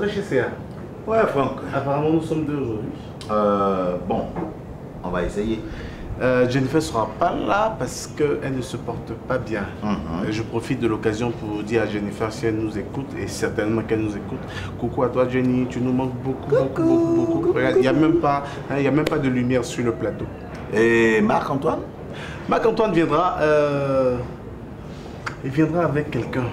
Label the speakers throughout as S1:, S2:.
S1: rentré chez CA?
S2: Ouais, Franck.
S1: Apparemment, nous sommes deux aujourd'hui.
S2: Bon, on va essayer.
S1: Jennifer ne sera pas là parce qu'elle ne se porte pas bien. Je profite de l'occasion pour dire à Jennifer si elle nous écoute, et certainement qu'elle nous écoute. Coucou à toi Jenny, tu nous manques beaucoup, beaucoup. Regarde, il n'y a même pas de lumière sur le plateau.
S2: Et Marc-Antoine?
S1: Marc-Antoine viendra, il viendra avec quelqu'un.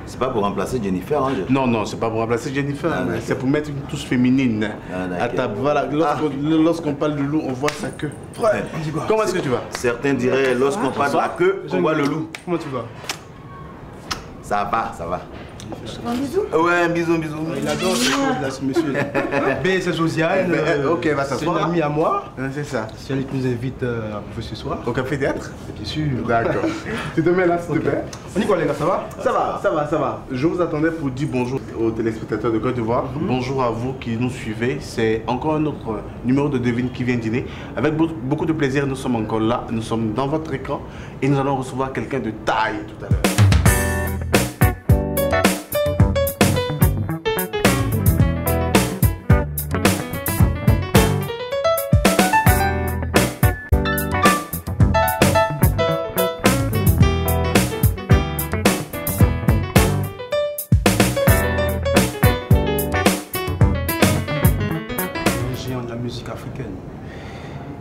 S2: C'est pas pour remplacer Jennifer, hein?
S1: Non, c'est pas pour remplacer Jennifer, c'est pour mettre une touche féminine à table. Voilà, lorsqu'on parle de loup, on voit sa queue. Frère, comment est-ce que tu vas?
S2: Certains diraient, lorsqu'on parle de la queue, on voit le loup.
S1: Comment tu vas?
S2: Ça va, ça va.
S3: Un bisou?
S2: Ouais, un bisou.
S4: Il adore ce monsieur là. B, c'est Josiane.
S1: Ok, va s'asseoir.
S4: C'est une amie à moi.
S1: C'est ça.
S4: C'est elle qui nous invite à bouffer ce soir.
S1: Au café théâtre?
S4: Bien sûr.
S1: D'accord. Tu te mets là, s'il te plaît.
S4: On y quoi les gars, ça va?
S1: Ça va. Je vous attendais pour dire bonjour aux téléspectateurs de Côte d'Ivoire. Bonjour à vous qui nous suivez. C'est encore un autre numéro de Devine qui vient dîner. Avec beaucoup de plaisir, nous sommes encore là. Nous sommes dans votre écran et nous allons recevoir quelqu'un de taille tout à l'heure.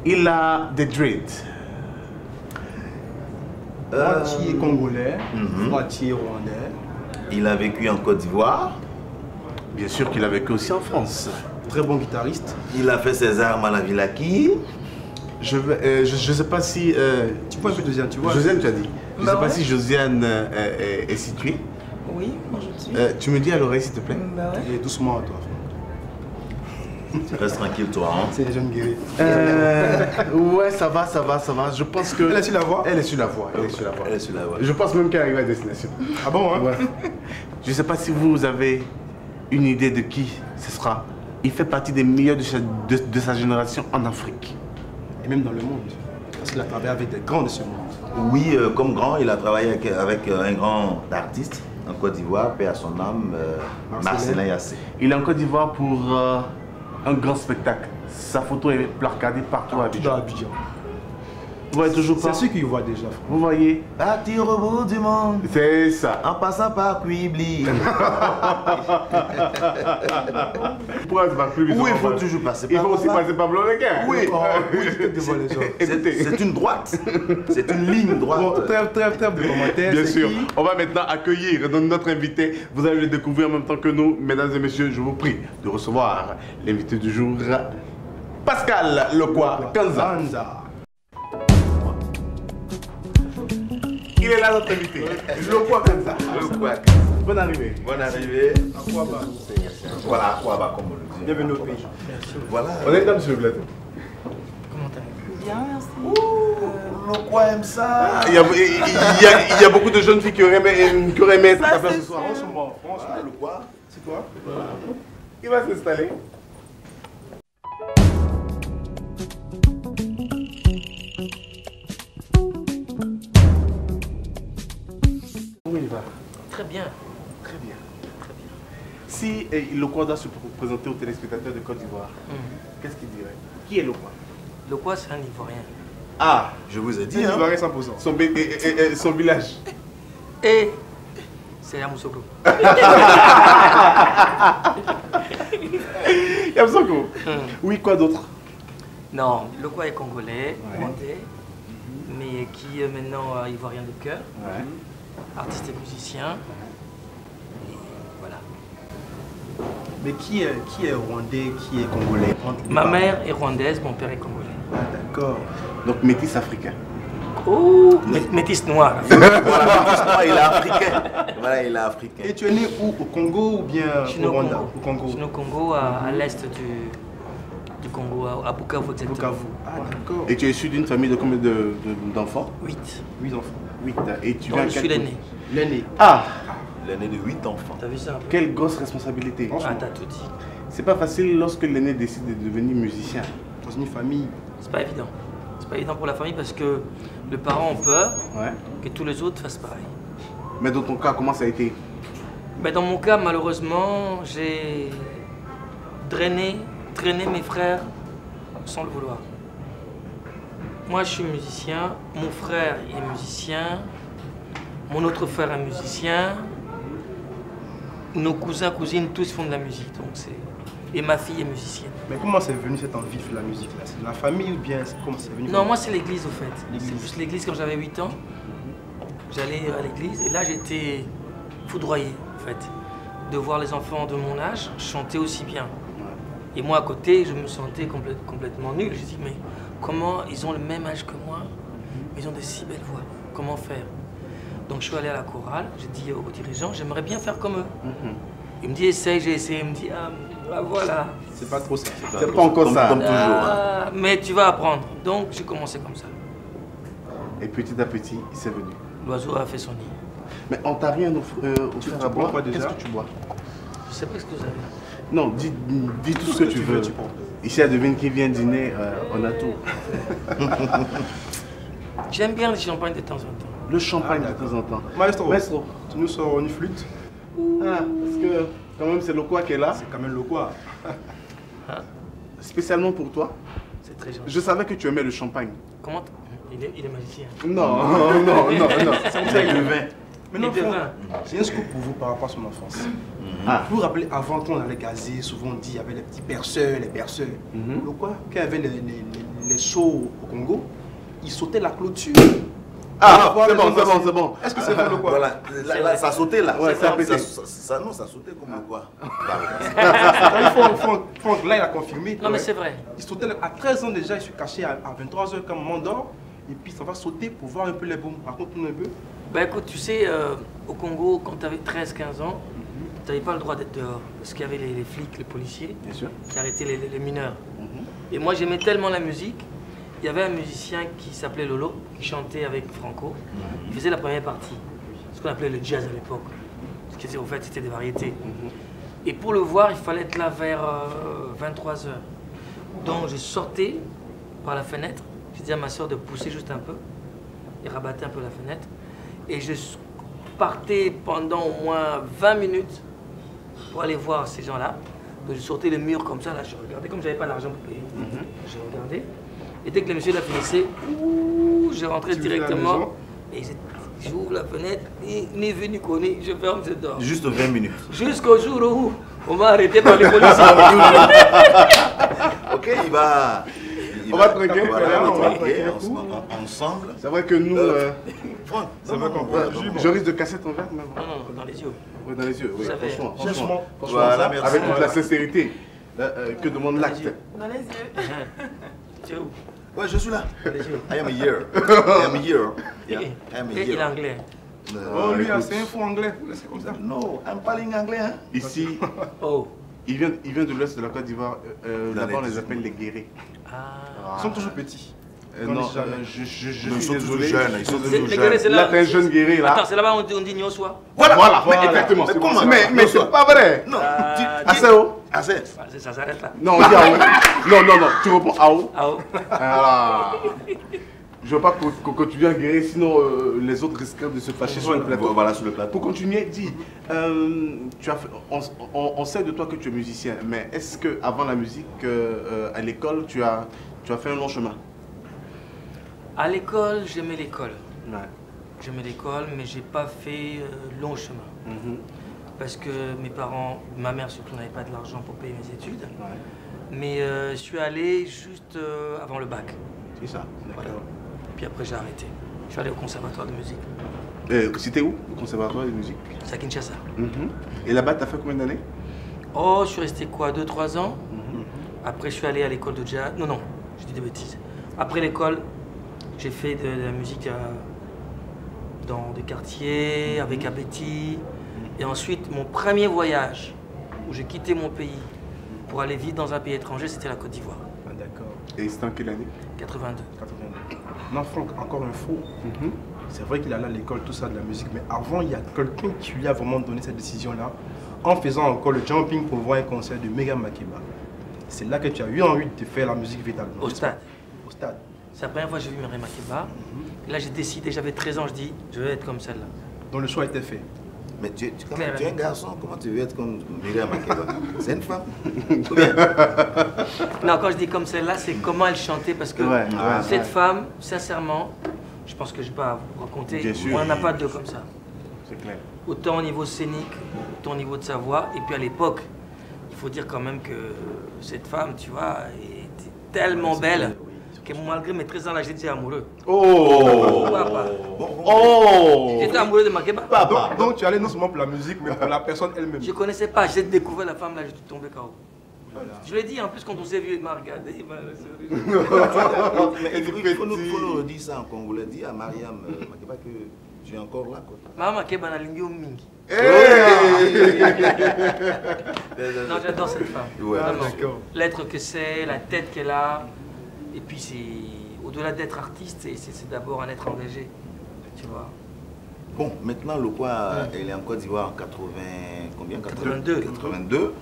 S1: Il a des dreads.
S4: Moitié congolais, moitié rwandais.
S2: Il a vécu en Côte d'Ivoire.
S1: Bien sûr qu'il a vécu aussi en France.
S4: Très bon guitariste.
S2: Il a fait ses armes à la Villaki.
S1: Je sais pas si...
S4: Tu vois un peu Josiane, tu vois?
S1: Josiane, tu as dit. Je sais pas si Josiane est située.
S3: Oui, moi je suis.
S1: Tu me dis à l'oreille s'il te plaît.
S3: Bah ouais.
S4: Et doucement à toi.
S2: Reste tranquille toi, hein.
S4: C'est les jeunes guéris.
S1: Ouais, ça va. Je pense que...
S4: Elle est sur la voie?
S1: Elle est sur la voie. Je pense même qu'elle arrive à destination.
S4: Ah bon, hein?
S1: Ouais. Je sais pas si vous avez une idée de qui ce sera. Il fait partie des meilleurs de sa génération en Afrique.
S4: Et même dans le monde. Parce qu'il a travaillé avec des grands de ce monde.
S2: Oui, comme grand, il a travaillé avec un grand artiste en Côte d'Ivoire, paix à son âme, Marcelin Yassé.
S1: Il est en Côte d'Ivoire pour un grand spectacle. Sa photo est placardée partout à Abidjan. Vous voyez toujours pas?
S4: C'est celui qui voit déjà.
S1: Vous voyez?
S2: Partir au bout du monde.
S1: C'est ça.
S2: En passant par Quibli.
S1: Pourquoi c'est pas plus?
S2: Oui, il faut toujours passer par
S1: Il faut aussi passer par Blorequin.
S2: Oui.
S4: C'est
S2: C'est une droite. C'est une ligne droite.
S4: Bon, trêve de commentaires.
S1: Bien sûr.
S4: Qui?
S1: On va maintenant accueillir notre invité. Vous allez le découvrir en même temps que nous. Mesdames et messieurs, je vous prie de recevoir l'invité du jour, Pascal Lokwa Kanza. Il est là notre invité. Lokwa Kanza. Bonne arrivée.
S2: Bonne arrivée.
S4: Aquaba.
S2: Voilà, Aquaba, comme on le dit.
S4: Bienvenue au pays.
S2: Voilà.
S1: On est dans sur le plateau.
S3: Comment t'as? Bien, merci.
S2: Lokwa aime ça.
S1: Il y a beaucoup de jeunes filles qui auraient aimé être à ta place ce soir.
S4: Franchement,
S2: Lokwa.
S4: c'est quoi?
S1: Il va s'installer. Où il va?
S3: Très bien.
S1: Très bien. Si Lokwa doit se présenter aux téléspectateurs de Côte d'Ivoire, qu'est-ce qu'il dirait? Qui est Lokwa?
S3: Lokwa, c'est un Ivoirien.
S1: Ah,
S2: Je vous ai dit,
S4: Il
S2: hein.
S4: va 100%.
S1: son village.
S3: Et c'est Yamoussoukro.
S1: Yamoussoukro. Oui, quoi d'autre?
S3: Non, Lokwa est congolais, rwandais, mais qui est maintenant ivoirien de cœur, artiste et musicien. Et voilà.
S4: Mais qui est rwandais, qui est congolais?
S3: Ma mère est rwandaise, mon père est congolais.
S4: Ah, d'accord.
S1: Donc métis africain.
S3: Oh, métis noir.
S2: Voilà, il est africain. Voilà, il est africain.
S4: Et tu es né où? Au Congo ou bien
S3: Je suis
S4: au
S3: au
S4: Rwanda?
S3: Congo.
S4: Au Congo.
S3: Je suis au Congo, à l'est du Congo, à Bukavu exactement.
S4: Bukavu. Ah, d'accord.
S1: Et tu es issu d'une famille de combien d'enfants?
S3: 8.
S4: 8 enfants.
S1: 8. Et tu
S3: Donc,
S1: viens
S3: je suis l'aîné.
S4: L'aîné.
S1: Ah,
S2: L'aîné de 8 enfants.
S3: T'as vu ça un peu?
S1: quelle grosse responsabilité.
S3: Ah, t'as tout dit.
S1: C'est pas facile lorsque l'aîné décide de devenir musicien.
S4: Dans une famille.
S3: C'est pas évident. C'est pas évident pour la famille parce que les parents ont peur
S1: Ouais.
S3: que tous les autres fassent pareil.
S1: Mais dans ton cas, comment ça a été?
S3: Ben, dans mon cas, malheureusement, j'ai traîné mes frères sans le vouloir. Moi, je suis musicien, mon frère est musicien, mon autre frère est musicien, nos cousins, cousines, tous font de la musique, donc c'est... Et ma fille est musicienne.
S4: Mais comment c'est venu cette envie de la musique là? C'est de la famille ou bien comment c'est venu?
S3: Non, moi c'est l'église au fait. C'est plus l'église quand j'avais 8 ans. J'allais à l'église et là j'étais foudroyé en fait. De voir les enfants de mon âge chanter aussi bien. Et moi à côté, je me sentais complètement nul. J'ai dit mais comment ils ont le même âge que moi, mais ils ont des si belles voix. Comment faire? Donc je suis allé à la chorale, j'ai dit aux dirigeants, j'aimerais bien faire comme eux. Il me dit essaye, j'ai essayé, il me dit ah voilà.
S4: C'est pas trop ça.
S1: C'est pas encore ça.
S2: Comme toujours.
S3: Ah, mais tu vas apprendre. Donc j'ai commencé comme ça.
S1: Et petit à petit, c'est venu.
S3: L'oiseau a fait son nid.
S1: Mais on t'a rien offert à boire.
S4: quoi déjà?
S1: Qu'est-ce que tu bois?
S3: Je sais pas ce que vous avez.
S1: Non, dis tout ce que tu veux. Ici à Devine qui vient dîner, on a tout.
S3: J'aime bien le champagne de temps en temps.
S1: Le champagne de temps en temps.
S4: Maestro, tu nous sors une flûte?
S1: Ah, parce que quand même c'est Lokwa qui est là.
S4: C'est quand même le quoi?
S1: Spécialement pour toi.
S3: C'est très gentil.
S1: Je savais que tu aimais le champagne.
S3: Comment il est magicien.
S1: Non.
S2: C'est le vin.
S4: Maintenant,
S3: Et de vin.
S4: j'ai un scoop pour vous par rapport à son enfance.
S1: Ah.
S4: Vous vous rappelez, avant qu'on allait gazer, souvent on dit il y avait les petits perceurs, les berceurs. Le quoi? Quand il y avait les shows au Congo, ils sautaient la clôture.
S1: Ah, c'est bon.
S4: Est-ce que c'est vrai le quoi?
S2: Voilà, là, ça sautait là.
S1: Ouais, ça a pété.
S2: Non, ça sautait comme quoi.
S4: Franck, là, il a confirmé.
S3: Non mais c'est vrai.
S4: Il sautait à 13 ans déjà, il se cachait à 23 h quand maman dort. Et puis ça va sauter pour voir un peu les booms. Raconte-nous un peu.
S3: Ben écoute, tu sais, au Congo, quand tu avais 13-15 ans, tu n'avais pas le droit d'être dehors. Parce qu'il y avait les flics, les policiers,
S1: Bien sûr.
S3: qui arrêtaient les mineurs. Et moi j'aimais tellement la musique. Il y avait un musicien qui s'appelait Lolo, qui chantait avec Franco. Il faisait la première partie, ce qu'on appelait le jazz à l'époque. Ce qui était au fait, c'était des variétés. Et pour le voir, il fallait être là vers 23 h. Donc j'ai sorti par la fenêtre. J'ai dit à ma soeur de pousser juste un peu et rabattre un peu la fenêtre. Et je partais pendant au moins 20 minutes pour aller voir ces gens-là. Donc je sortais le mur comme ça, là, je regardais, comme j'avais pas l'argent pour payer. Je regardais. Et dès que le monsieur l'a finissé, je rentrais directement. Et j'ouvre la fenêtre, il est venu connaître, je ferme, je dors.
S2: Juste 20 minutes.
S3: Jusqu'au jour où on m'a arrêté par les policiers.
S2: Ok, on va trinquer, ensemble.
S1: C'est vrai que nous,
S2: Franck,
S1: je risque de casser ton verre même.
S3: Non, dans les yeux.
S1: Oui, dans les yeux, oui,
S3: Vous savez.
S1: franchement,
S2: Voilà, merci.
S1: avec toute la sincérité que demande l'acte.
S5: Dans les yeux.
S3: Tu es où?
S2: Ouais, je suis là.
S3: Dans les yeux.
S2: I am here. I am here. Yeah, I am
S3: Et il est
S2: here.
S3: anglais.
S4: Oh, lui, c'est un faux anglais. C'est comme ça.
S2: No, I'm parling anglais. Hein?
S1: Ici,
S3: Oh.
S1: il vient de l'ouest de la Côte d'Ivoire. Là-bas, on les appelle les guéris.
S3: Ah.
S4: Ils sont toujours petits.
S1: Non,
S4: jamais.
S1: je suis
S2: Ils sont toujours
S1: désolé.
S2: jeunes. Ils sont
S3: Les
S2: toujours
S3: Guéris, c'est
S2: jeunes.
S1: Là, t'es un jeune guéri, là.
S3: Attends, c'est là-bas où on dit Nyoswa.
S1: Voilà, exactement.
S2: Mais comment?
S1: Mais c'est pas vrai.
S2: Non,
S1: Assez haut.
S2: assez.
S3: Ça s'arrête là.
S1: Non, on dit Ao. Non, tu réponds Ao.
S3: Ah oh.
S1: Ah. Je veux pas que tu viennes guérir, sinon les autres risqueraient de se fâcher sur le plateau.
S2: Voilà, sur le plateau.
S1: Pour continuer, dis, on sait de toi que tu es musicien, mais est-ce que avant la musique, à l'école, tu as fait un long chemin?
S3: À l'école, j'aimais l'école.
S1: Ouais.
S3: J'aimais l'école, mais j'ai pas fait long chemin. Parce que mes parents, ma mère surtout, n'avait pas de l'argent pour payer mes études.
S1: Ouais.
S3: Mais je suis allé juste avant le bac.
S1: C'est ça.
S3: Voilà. Puis après, j'ai arrêté. Je suis allé au conservatoire de musique.
S1: C'était où, le conservatoire de musique?
S3: C'est à Kinshasa.
S1: Et là-bas, tu as fait combien d'années?
S3: Oh, je suis resté quoi, 2-3 ans. Après, je suis allé à l'école de jazz. Non, je dis des bêtises. Après l'école, j'ai fait de la musique dans des quartiers, avec Abeti. Et ensuite, mon premier voyage, où j'ai quitté mon pays pour aller vivre dans un pays étranger, c'était la Côte d'Ivoire.
S4: Ah, d'accord.
S1: Et c'était en quelle année?
S3: 82.
S4: 82. Non, Franck, encore un faux. C'est vrai qu'il allait à l'école, tout ça, de la musique. Mais avant, il y a quelqu'un qui lui a vraiment donné cette décision-là en faisant encore le jumping pour voir un concert de Mega Makeba. C'est là que tu as eu envie de faire la musique véritablement.
S3: Au stade.
S4: Au stade.
S3: C'est la première fois que j'ai vu Mega Makeba. Là, j'ai décidé, j'avais 13 ans, je dis, je vais être comme celle-là.
S4: Donc le choix était fait.
S2: Mais tu es
S3: Claire.
S2: un garçon, comment tu veux être comme Myriam Makeba? C'est une femme.
S3: Non, quand je dis comme celle-là, c'est comment elle chantait, parce que cette femme, sincèrement, je pense que je ne vais pas vous raconter,
S1: Bien sûr.
S3: on n'en a pas deux comme ça.
S1: C'est clair.
S3: Autant au niveau scénique, autant au niveau de sa voix, et puis à l'époque, il faut dire quand même que cette femme, tu vois, était tellement belle que malgré mes 13 ans là, j'étais amoureux.
S1: Oh!
S3: Papa.
S1: Oh!
S3: J'étais amoureux de Makeba.
S4: Donc tu allais non seulement pour la musique, mais pour la personne elle-même.
S3: Je ne connaissais pas, j'ai découvert la femme là, j'étais tombé KO. Je l'ai dit, en plus quand on s'est vu, il m'a regardé, il m'a
S2: Il faut nous redire ça en congolais. Dis à Mariam Makeba que tu es encore là, quoi.
S3: Maman Makeba na lingi mingi. Non, j'adore cette femme.
S2: Ouais.
S3: Vraiment.
S4: D'accord.
S3: L'être que c'est, la tête qu'elle a. Et puis c'est au-delà d'être artiste, c'est d'abord un être engagé. Tu vois.
S2: Bon, maintenant, le quoi, il est en Côte d'Ivoire en 80, combien?
S3: 82.
S2: 82.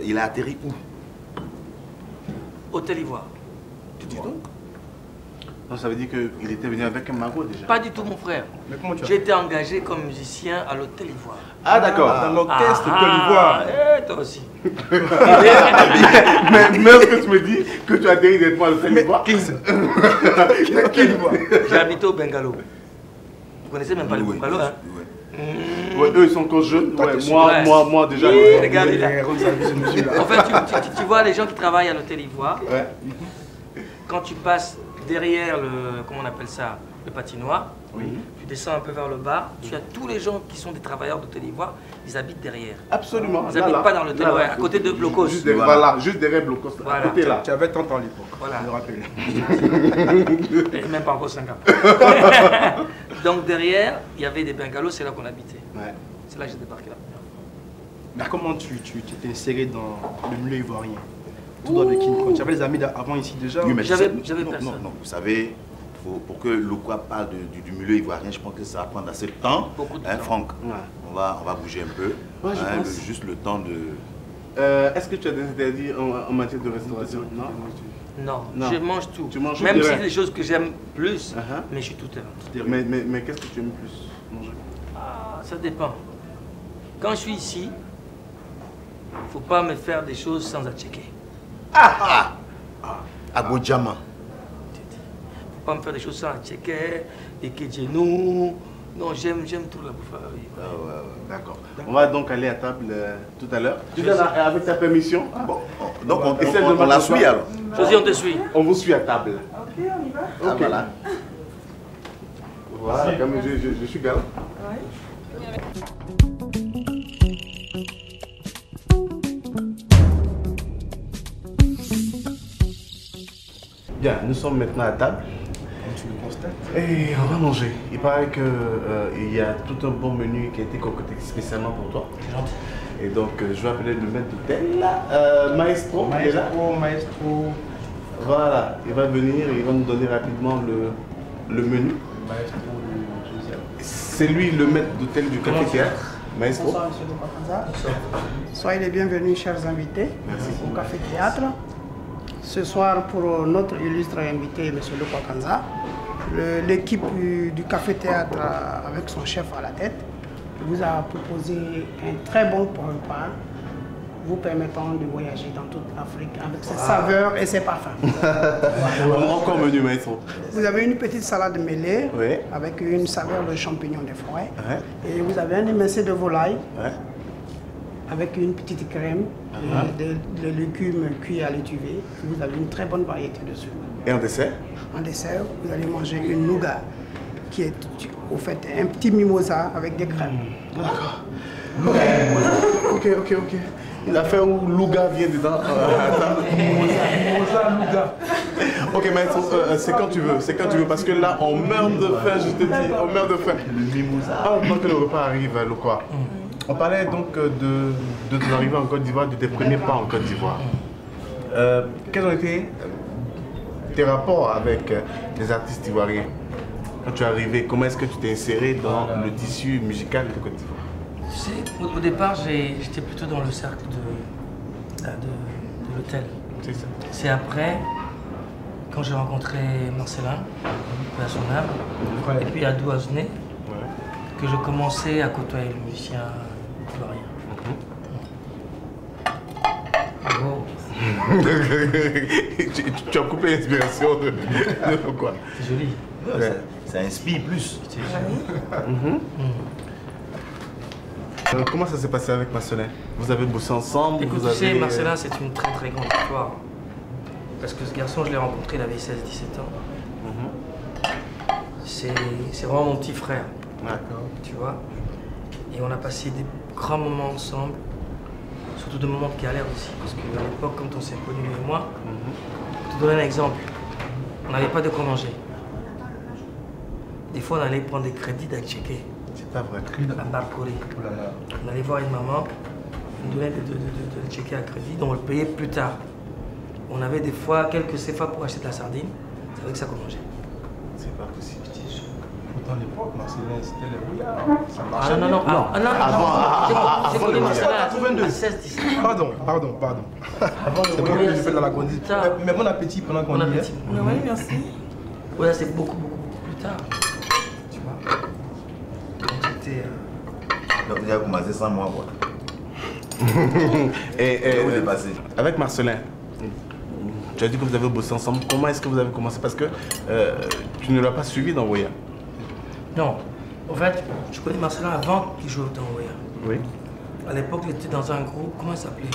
S2: Il a atterri où?
S3: Hôtel Ivoire.
S2: Tu dis donc?
S1: Non, ça veut dire qu'il était venu avec un magot déjà.
S3: Pas du tout mon frère.
S4: Mais comment tu as
S3: J'ai été engagé comme musicien à l'Hôtel Ivoire.
S1: Ah d'accord.
S4: Dans l'orchestre Côte d'Ivoire.
S3: Toi aussi.
S1: Mais est-ce que tu me dis que tu as atterri d'être moi à l'hôtel Ivoire?
S4: Quelle Ivoire?
S3: J'ai habité au Bungalow. Vous connaissez même pas le
S2: Oui,
S3: Bungalow, hein?
S2: oui.
S1: Ouais, eux ils sont encore jeunes.
S4: Toi,
S1: Ouais,
S4: t'es
S1: moi déjà.
S3: Oui,
S1: ouais.
S3: regardez là.
S4: là.
S3: En fait, tu vois les gens qui travaillent à l'Hôtel Ivoire,
S1: Ouais.
S3: quand tu passes derrière le, comment on appelle ça, le patinoire, tu descends un peu vers le bas, tu as tous les gens qui sont des travailleurs d'Hôtel Ivoire, ils habitent derrière.
S1: Absolument.
S3: Ils n'habitent pas dans l'hôtel, ouais, à côté de Blocos.
S1: Juste derrière, voilà, juste derrière Blocos, à
S3: Voilà.
S1: côté là.
S4: Tu avais 30 ans à l'époque,
S3: Voilà.
S4: je me rappelle.
S3: Et même pas encore 5 ans. Donc derrière, il y avait des bungalows, c'est là qu'on habitait.
S1: Ouais.
S3: C'est là que j'ai débarqué la première fois.
S4: Mais comment tu t'es inséré dans le milieu ivoirien? Tout dans le King Kong. Tu avais des amis avant ici déjà?
S2: Oui, mais
S3: J'avais
S2: tu sais- non,
S3: personne.
S2: non, vous savez, pour que Lokwa parle du milieu ivoirien, je pense que ça va prendre assez de temps.
S3: Beaucoup de
S2: Hein,
S3: temps.
S2: Franck,
S1: Ouais.
S2: on va bouger un peu.
S1: Ouais, je pense.
S2: Juste le temps de...
S1: Est-ce que tu as des interdits en matière de restauration? Non.
S3: Non,
S1: Non.
S3: je mange tout.
S1: Tu manges
S3: même
S1: tout
S3: si
S1: direct.
S3: c'est des choses que j'aime plus,
S1: Uh-huh.
S3: mais je suis tout terrain.
S1: Mais qu'est-ce que tu aimes plus manger?
S3: Ah, ça dépend. Quand je suis ici, faut pas me faire des choses sans à checker.
S2: Agodjama.
S3: Faut pas me faire des choses sans à checker, et que Dieu nous. Non, j'aime tout la bouffe. Oui.
S1: D'accord. On va donc aller à table tout à l'heure. Tu viens avec ta permission?
S2: Bon, donc on
S1: Essaie de
S2: la
S1: m'asseoir.
S2: suit alors.
S3: Josie, on te suit.
S1: On vous suit à table.
S5: Ok, on y va.
S2: Ah,
S1: Ok.
S2: voilà.
S1: Voilà, comme je suis galant. Bien, nous sommes maintenant à table.
S4: Tu le constates?
S1: Et on va manger. Il paraît qu'il y a tout un bon menu qui a été concocté spécialement pour toi. Et donc, je vais appeler le maître d'hôtel. Maestro, il est là.
S4: Maestro.
S1: Voilà, il va venir et il va nous donner rapidement le menu.
S4: Maestro de Josiane.
S1: C'est lui le maître d'hôtel du Café Théâtre. Maestro.
S5: Bonsoir, monsieur Lupakanza. Soyez les bienvenus, chers invités, au Café Théâtre. Ce soir, pour notre illustre invité, monsieur Lupakanza, l'équipe du Café Théâtre, avec son chef à la tête, vous a proposé un très bon repas vous permettant de voyager dans toute l'Afrique avec ses saveurs et ses parfums.
S1: Encore menu, maestro.
S5: Vous avez une petite salade mêlée
S1: Oui.
S5: avec une saveur de champignons des forêts.
S1: Ouais.
S5: Et vous avez un émincé de volaille
S1: Ouais.
S5: avec une petite crème, des légumes cuits à l'étuvée. Vous avez une très bonne variété dessus.
S1: Et en dessert?
S5: En dessert, vous allez manger une nougat qui est au fait un petit mimosa avec des crèmes.
S1: D'accord. Ok. Il a fait où Louga vient dedans. Ok, maestro, c'est quand tu veux, parce que là, on meurt de faim, je te dis, on meurt de faim. Le mimosa. Avant que le repas arrive, Lokwa, on parlait donc de ton arrivée en Côte d'Ivoire, de tes premiers pas en Côte d'Ivoire. Quels ont été tes rapports avec les artistes ivoiriens? Quand tu es arrivé, comment est-ce que tu t'es inséré dans le tissu musical de Côte d'Ivoire?
S3: Tu sais, au départ, j'étais plutôt dans le cercle de l'hôtel.
S1: C'est ça.
S3: C'est après, quand j'ai rencontré Marcelin, à son âme, et puis Adou Azné,
S1: Ouais.
S3: que je commençais à côtoyer le musicien ivoirien. Oh.
S1: Tu as coupé l'inspiration de quoi?
S3: C'est joli.
S2: Ouais, ça inspire plus.
S1: Comment ça s'est passé avec Marcelin? Vous avez bossé ensemble?
S3: Écoute,
S1: vous
S3: tu sais,
S1: avez...
S3: Marcelin, c'est une très très grande histoire. Parce que ce garçon, je l'ai rencontré, il avait 16-17 ans. C'est vraiment mon petit frère.
S1: D'accord.
S3: Tu vois? Et on a passé des grands moments ensemble. Surtout des moments de galère aussi. Parce qu'à l'époque, quand on s'est connus, lui et moi, je te donne un exemple. On n'avait pas de quoi manger. Des fois, on allait prendre des crédits d'Alcheké.
S1: C'est pas vrai.
S3: À Barcoré. On allait voir une maman, on donnait de checker à crédit, donc on le payait plus tard. On avait des fois quelques CFA pour acheter de la sardine, c'est avec ça qu'on mangeait.
S1: C'est pas possible.
S4: Dans l'époque, Marcelin, c'était les brouillards. Ça marchait.
S3: Ah non, j'ai connu Marcelin à
S4: 82.
S3: 16-17.
S4: Pardon. C'est bon que je fais dans la conduite. Mais bon appétit pendant qu'on
S3: Bon
S4: y est.
S3: appétit. Oui, merci. Ouais, c'est beaucoup plus tard. Tu vois. Donc c'était...
S2: Donc il a commencé sans moi, quoi.
S1: Et
S2: Où il est passé?
S1: avec Marcelin, tu as dit que vous avez bossé ensemble. Comment est-ce que vous avez commencé? Parce que tu ne l'as pas suivi dans Woya.
S3: Non. En fait, je connais Marcelin avant qu'il joue dans Woya.
S1: Oui.
S3: À l'époque, il était dans un groupe, comment il s'appelait?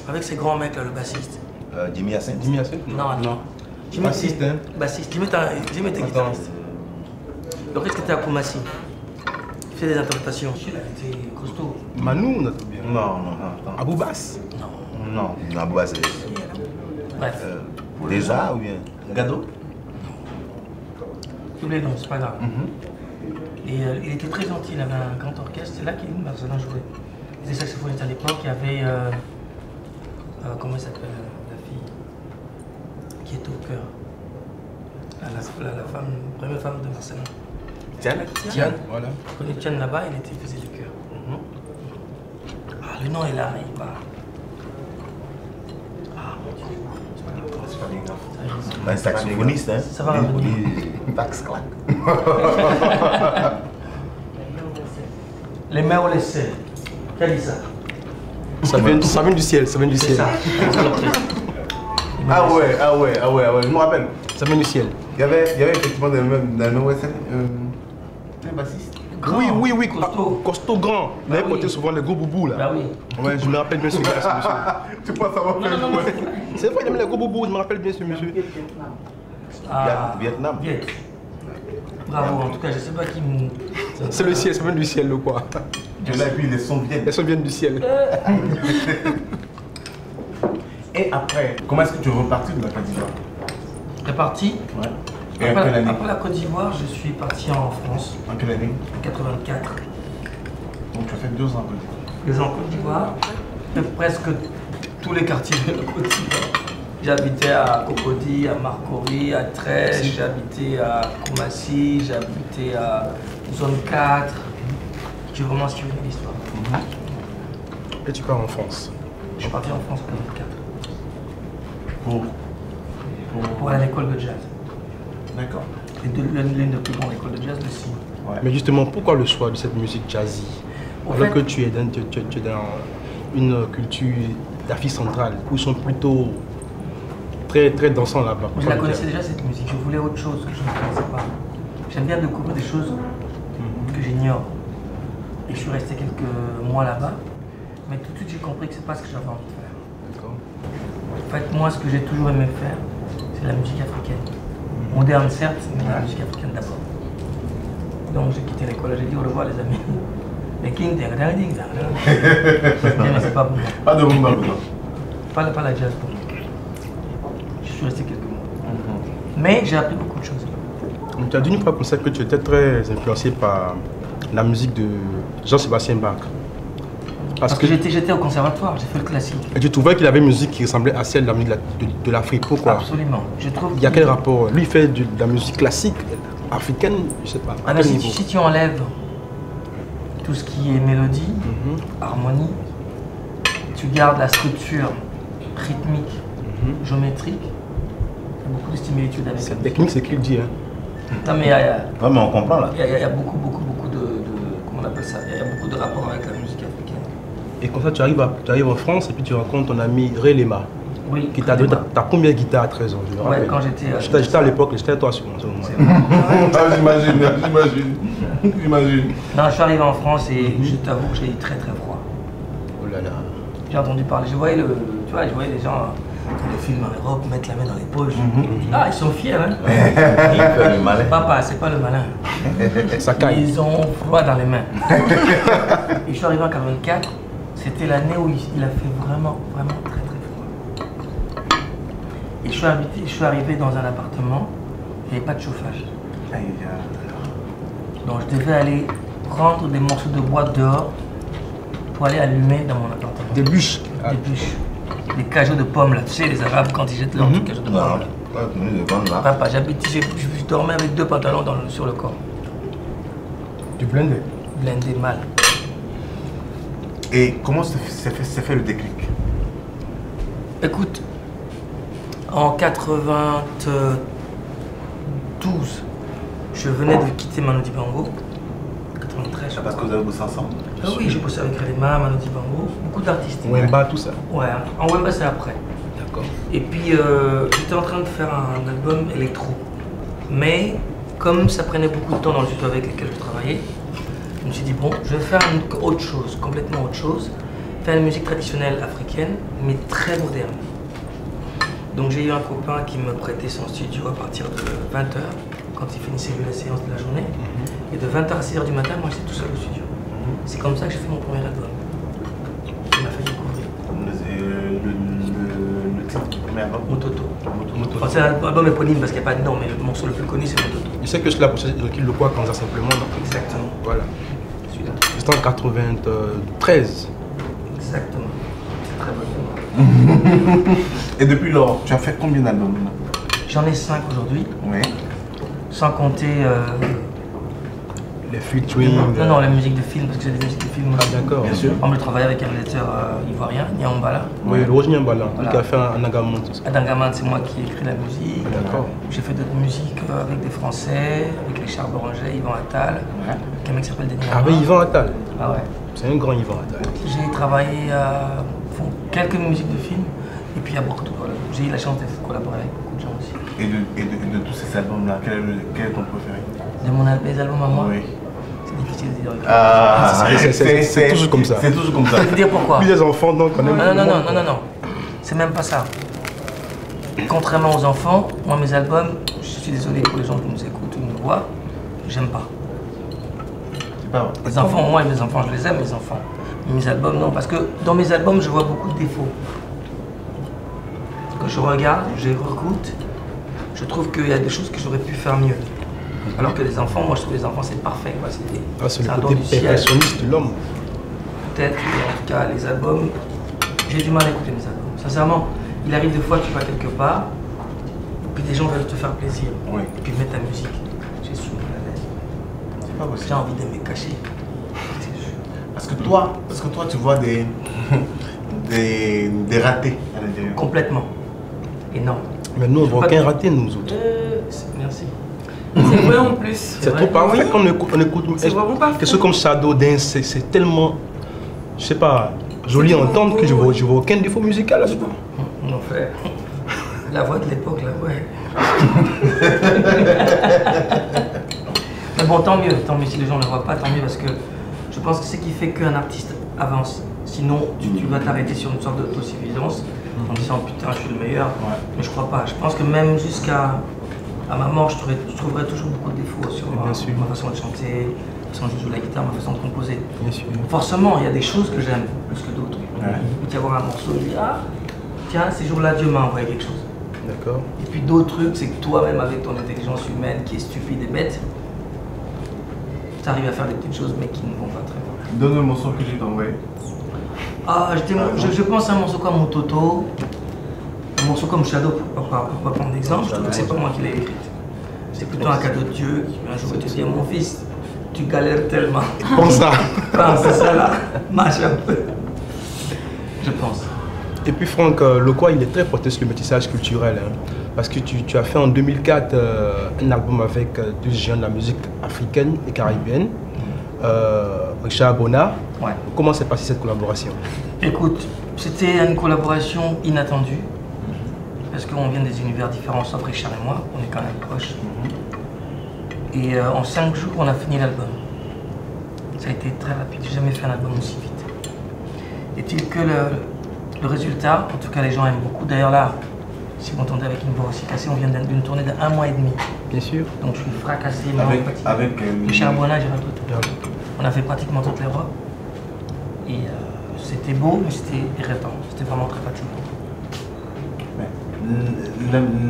S3: Avec ces grands mecs là, le bassiste.
S2: Jimmy Hassan.
S4: Jimmy Hassan?
S1: Non.
S3: Jimmy,
S4: Bassiste, hein?
S3: Bassiste. Jimmy était guitariste. Donc, est-ce que était à Koumassi? Il fait des interprétations. Il était costaud.
S4: Manou, notre bien.
S1: Non.
S4: Abou Bass?
S1: Non.
S2: Naboua, c'est
S3: Bref.
S2: déjà ou bien Gado?
S3: Tous les noms, c'est pas grave. Et il était très gentil, il avait un grand orchestre, c'est là qu'il Marcelin jouait. Il était saxophoniste à l'époque, il y avait. Comment elle s'appelle la fille qui est au cœur? La première femme de Marcelin.
S1: Tiane.
S4: Voilà.
S3: Je connais Tiane là-bas, il faisait du cœur. Ah, le nom est là, il part. Ah mon Dieu.
S2: Un saxophoniste, hein?
S3: Ça va revenir.
S2: Tax clac.
S3: Les mains au laissé. Qui a dit ça?
S4: Ça vient du ciel,
S3: C'est ça.
S1: Ah ouais, je me rappelle.
S4: Ça vient du ciel.
S1: Il y avait effectivement dans le même Western, un bassiste.
S4: Oui,
S3: Costaud.
S4: costaud grand. Il avait
S3: oui.
S4: porté souvent les gros boubous là.
S3: Bah oui.
S4: Ouais, je me rappelle bien ce monsieur.
S1: Tu penses savoir faire
S3: Non.
S4: C'est vrai, il aime les gros boubous, je me rappelle bien ce monsieur.
S3: Ah,
S2: Vietnam.
S3: Viet. Bravo, en tout cas, je sais pas qui me.
S4: C'est le ciel, ça vient du ciel le quoi.
S1: Et là, et puis les sons viennent.
S4: Les sons viennent du ciel.
S1: Et après, comment est-ce que tu es reparti de la Côte d'Ivoire?
S3: T'es parti?
S1: Ouais. Et en quelle année?
S3: Après la Côte d'Ivoire, je suis parti en France
S1: En quelle année?
S3: en 84.
S1: Donc tu as fait 2 ans en Côte d'Ivoire.
S3: 2 ans en Côte d'Ivoire, de presque tous les quartiers de la Côte d'Ivoire. J'habitais à Cocody, à Marcory, à Trèche, j'habitais à Koumassi, j'habitais à Zone 4. J'ai vraiment suivi l'histoire.
S4: Et tu pars en France.
S3: Je suis parti en France en 2004 pour aller à l'école de jazz.
S1: D'accord.
S3: L'une des plus grandes écoles de jazz, le CIM.
S4: Mais justement, pourquoi le choix de cette musique jazzy?
S3: En
S4: Alors
S3: fait-
S4: que tu es dans une culture d'Afrique centrale, où ils sont plutôt très dansants là-bas.
S3: Je la connaissais déjà cette musique, je voulais autre chose que je ne connaissais pas. J'aime bien découvrir des choses que j'ignore. Et je suis resté quelques mois là-bas, mais tout de suite j'ai compris que c'est pas ce que j'avais envie de faire.
S4: D'accord.
S3: En fait, moi, ce que j'ai toujours aimé faire, c'est la musique africaine. Moderne certes, mais la musique africaine d'abord. Donc j'ai quitté l'école, j'ai dit au revoir les amis. Les King, mais c'est pas pour moi.
S1: Pas de rumba dedans.
S3: Pas la jazz pour moi. Je suis resté quelques mois. Mais j'ai appris beaucoup de choses.
S4: Tu as dit une fois comme ça que tu étais très influencé par la musique de Jean-Sébastien Bach.
S3: Parce que j'étais au conservatoire, j'ai fait le classique.
S4: Et tu trouvais qu'il avait une musique qui ressemblait à celle de l'Afrique. Pourquoi?
S3: Absolument. Je trouve
S4: Il y a quel rapport? Lui, il fait de la musique classique africaine, je sais pas.
S3: Ah
S4: À
S3: ben,
S4: quel niveau?
S3: si tu enlèves tout ce qui est mélodie, harmonie, tu gardes la structure rythmique, géométrique, il y a beaucoup de similitudes avec
S4: Cette technique, c'est qu'il dit. Hein.
S3: Non mais il y a,
S2: Ouais, mais on comprend là.
S3: il y a beaucoup de appelle ça. Il y a beaucoup de rapports avec la musique africaine.
S4: Et comme ça, tu arrives en France et puis tu rencontres ton ami Ray Lema.
S3: Oui.
S4: Qui t'a donné ta première guitare à 13 ans, je me rappelle.
S3: Ouais, quand j'étais.
S4: J'étais à l'époque, j'étais à toi sur ce moment.
S2: J'imagine.
S3: Non, je suis arrivé en France et je t'avoue que j'ai eu très très froid.
S4: Oh là là.
S3: J'ai entendu parler, je voyais les gens dans les films en Europe mettre la main dans les poches. Ah, ils sont fiers, hein.
S2: Il fait le malin.
S3: Papa, c'est pas le malin.
S4: Ça caille.
S3: Ils ont froid dans les mains. Et je suis arrivé en 84, c'était l'année où il a fait vraiment très très froid. Et je suis arrivé dans un appartement, il n'y avait pas de chauffage. Donc je devais aller prendre des morceaux de bois dehors pour aller allumer dans mon appartement.
S4: Des bûches.
S3: Des bûches. Des cajots de pommes là, tu sais les Arabes quand ils jettent leurs cajots de pommes là. Papa, je dormais avec 2 pantalons sur le corps.
S4: Tu blindais.
S3: Blindé mal.
S1: Et comment s'est fait le déclic?
S3: Écoute, en 92, je venais de quitter Manu Dibango. 93.
S1: Parce que vous avez bossé ensemble?
S3: Ah oui, j'ai bossé avec Relema, Manu Dibango, beaucoup d'artistes.
S4: Wemba, tout ça.
S3: Ouais, en Wemba c'est après.
S4: D'accord.
S3: Et puis j'étais en train de faire un album électro. Mais comme ça prenait beaucoup de temps dans le studio avec lequel je travaillais, je me suis dit bon, je vais faire autre chose, complètement autre chose. Faire une musique traditionnelle africaine, mais très moderne. Donc j'ai eu un copain qui me prêtait son studio à partir de 20h, quand il finissait la séance de la journée. Et de 20h à 6h du matin, moi j'étais tout seul au studio. C'est comme ça que j'ai fait mon premier album. Il m'a fait découvrir.
S1: Le titre du premier album?
S3: Mototo. Enfin, c'est un album éponyme parce qu'il n'y a pas de nom, mais le morceau le plus connu c'est Mototo.
S4: Je sais que je l'ai approché de Kill le quoi quand ça simplement. Non?
S3: Exactement.
S4: Voilà.
S3: Celui-là.
S4: C'était en 93.
S3: Exactement. C'est très bon.
S1: Et depuis lors, tu as fait combien d'albums?
S3: J'en ai 5 aujourd'hui,
S1: Oui.
S3: sans compter.
S4: Les featuring.
S3: Non, la musique de film, parce que j'ai des musiques de film aussi.
S4: D'accord.
S1: Bien sûr.
S3: On travaille avec un réalisateur ivoirien, Nyambala.
S4: Oui, le Roger Nyambala,
S3: Voilà.
S4: qui a fait un agamant, tout ça.
S3: Adangaman, c'est moi qui ai écrit la musique.
S4: D'accord.
S3: J'ai fait d'autres musiques avec des Français, avec les Chars Boranger, Yvan Attal, avec un mec qui s'appelle Denis.
S4: Avec Yvan Attal.
S3: Ah ouais.
S4: C'est un grand Yvan Attal.
S3: J'ai travaillé à quelques musiques de films, et puis à beaucoup de. Voilà. J'ai eu la chance de collaborer avec beaucoup de gens aussi.
S1: Et de tous ces albums-là, quel est ton préféré?
S3: De mes albums à moi,
S1: Oui.
S3: c'est difficile de dire.
S4: C'est toujours comme ça.
S1: C'est toujours comme ça.
S3: Je vais te dire pourquoi.
S4: Puis les enfants, donc, quand même.
S3: Non. C'est même pas ça. Contrairement aux enfants, moi mes albums, je suis désolé pour les gens qui nous écoutent ou nous voient, j'aime pas.
S1: C'est pas vrai.
S3: Les enfants, moi mes enfants, je les aime mes enfants. Mais mes albums, non, parce que dans mes albums, je vois beaucoup de défauts. Quand je regarde, je réécoute, je trouve qu'il y a des choses que j'aurais pu faire mieux. Alors que les enfants, moi je trouve les enfants c'est parfait. Quoi.
S4: C'est le
S3: un don
S4: côté
S3: du ciel.
S4: perfectionniste de l'homme.
S3: Peut-être, mais en tout cas, les albums, j'ai du mal à écouter mes albums. Sincèrement, il arrive des fois, tu vas quelque part, puis des gens veulent te faire plaisir,
S1: Oui.
S3: et puis mettre ta musique. J'ai souvent la laisse.
S1: C'est pas possible.
S3: J'ai envie de me cacher.
S1: Parce que toi, tu vois des ratés à l'intérieur.
S3: Complètement. Et non.
S4: Mais nous, on ne voit aucun raté, nous autres.
S3: Merci.
S6: C'est vrai en plus.
S4: C'est trop parfait. Quand on écoute
S6: C'est vraiment parfait.
S4: quelque chose comme Shadow Dance, c'est tellement, je sais pas, joli à entendre que je vois aucun défaut musical là-dedans.
S3: On en fait. La voix de l'époque, là, ouais. Mais bon, tant mieux si les gens ne le voient pas, tant mieux parce que je pense que c'est ce qui fait qu'un artiste avance. Sinon, tu vas t'arrêter sur une sorte d'autosuffisance en disant putain, je suis le meilleur.
S1: Ouais.
S3: Mais je crois pas. Je pense que même jusqu'à ma mort, je trouverai toujours beaucoup de défauts sur
S4: Bien sûr.
S3: ma façon de chanter, ma façon de jouer la guitare, ma façon de composer.
S4: Bien sûr.
S3: Forcément, il y a des choses que j'aime plus que d'autres.
S1: Ouais.
S3: Il peut y avoir un morceau, il dit ah, tiens, ces jours-là, Dieu m'a envoyé quelque chose.
S4: D'accord.
S3: Et puis d'autres trucs, c'est que toi-même, avec ton intelligence humaine qui est stupide et bête, tu arrives à faire des petites choses, mais qui ne vont pas très loin.
S1: Donne le morceau que j'ai envoyé.
S3: Ah, je pense à un morceau comme Mototo, un morceau comme Shadow, pour pas prendre d'exemple, je trouve que c'est pas moi qui l'ai écrit. C'est plutôt un cadeau de Dieu qui un jour te dit mon fils, tu galères tellement.
S4: Pense ça.
S3: C'est ça là, marche un peu. Je pense.
S4: Et puis Franck, le quoi, il est très porté sur le métissage culturel. Hein, parce que tu as fait en 2004 un album avec deux géants de la musique africaine et caribéenne. Richard Bona.
S3: Ouais.
S4: Comment s'est passée cette collaboration?
S3: Écoute, c'était une collaboration inattendue. Parce qu'on vient des univers différents, sauf Richard et moi, on est quand même proches. Et en 5 jours, on a fini l'album. Ça a été très rapide, j'ai jamais fait un album aussi vite. Est-il que le résultat, en tout cas les gens aiment beaucoup. D'ailleurs là, si vous m'entendez avec une voix aussi cassée, on vient d'une tournée d'1 mois et demi.
S4: Bien sûr.
S3: Donc je suis fracassé.
S1: Avec
S3: Richard Bona, j'ai tout. On a fait pratiquement toute l'Europe. Et c'était beau, mais c'était irritant. C'était vraiment très fatigant.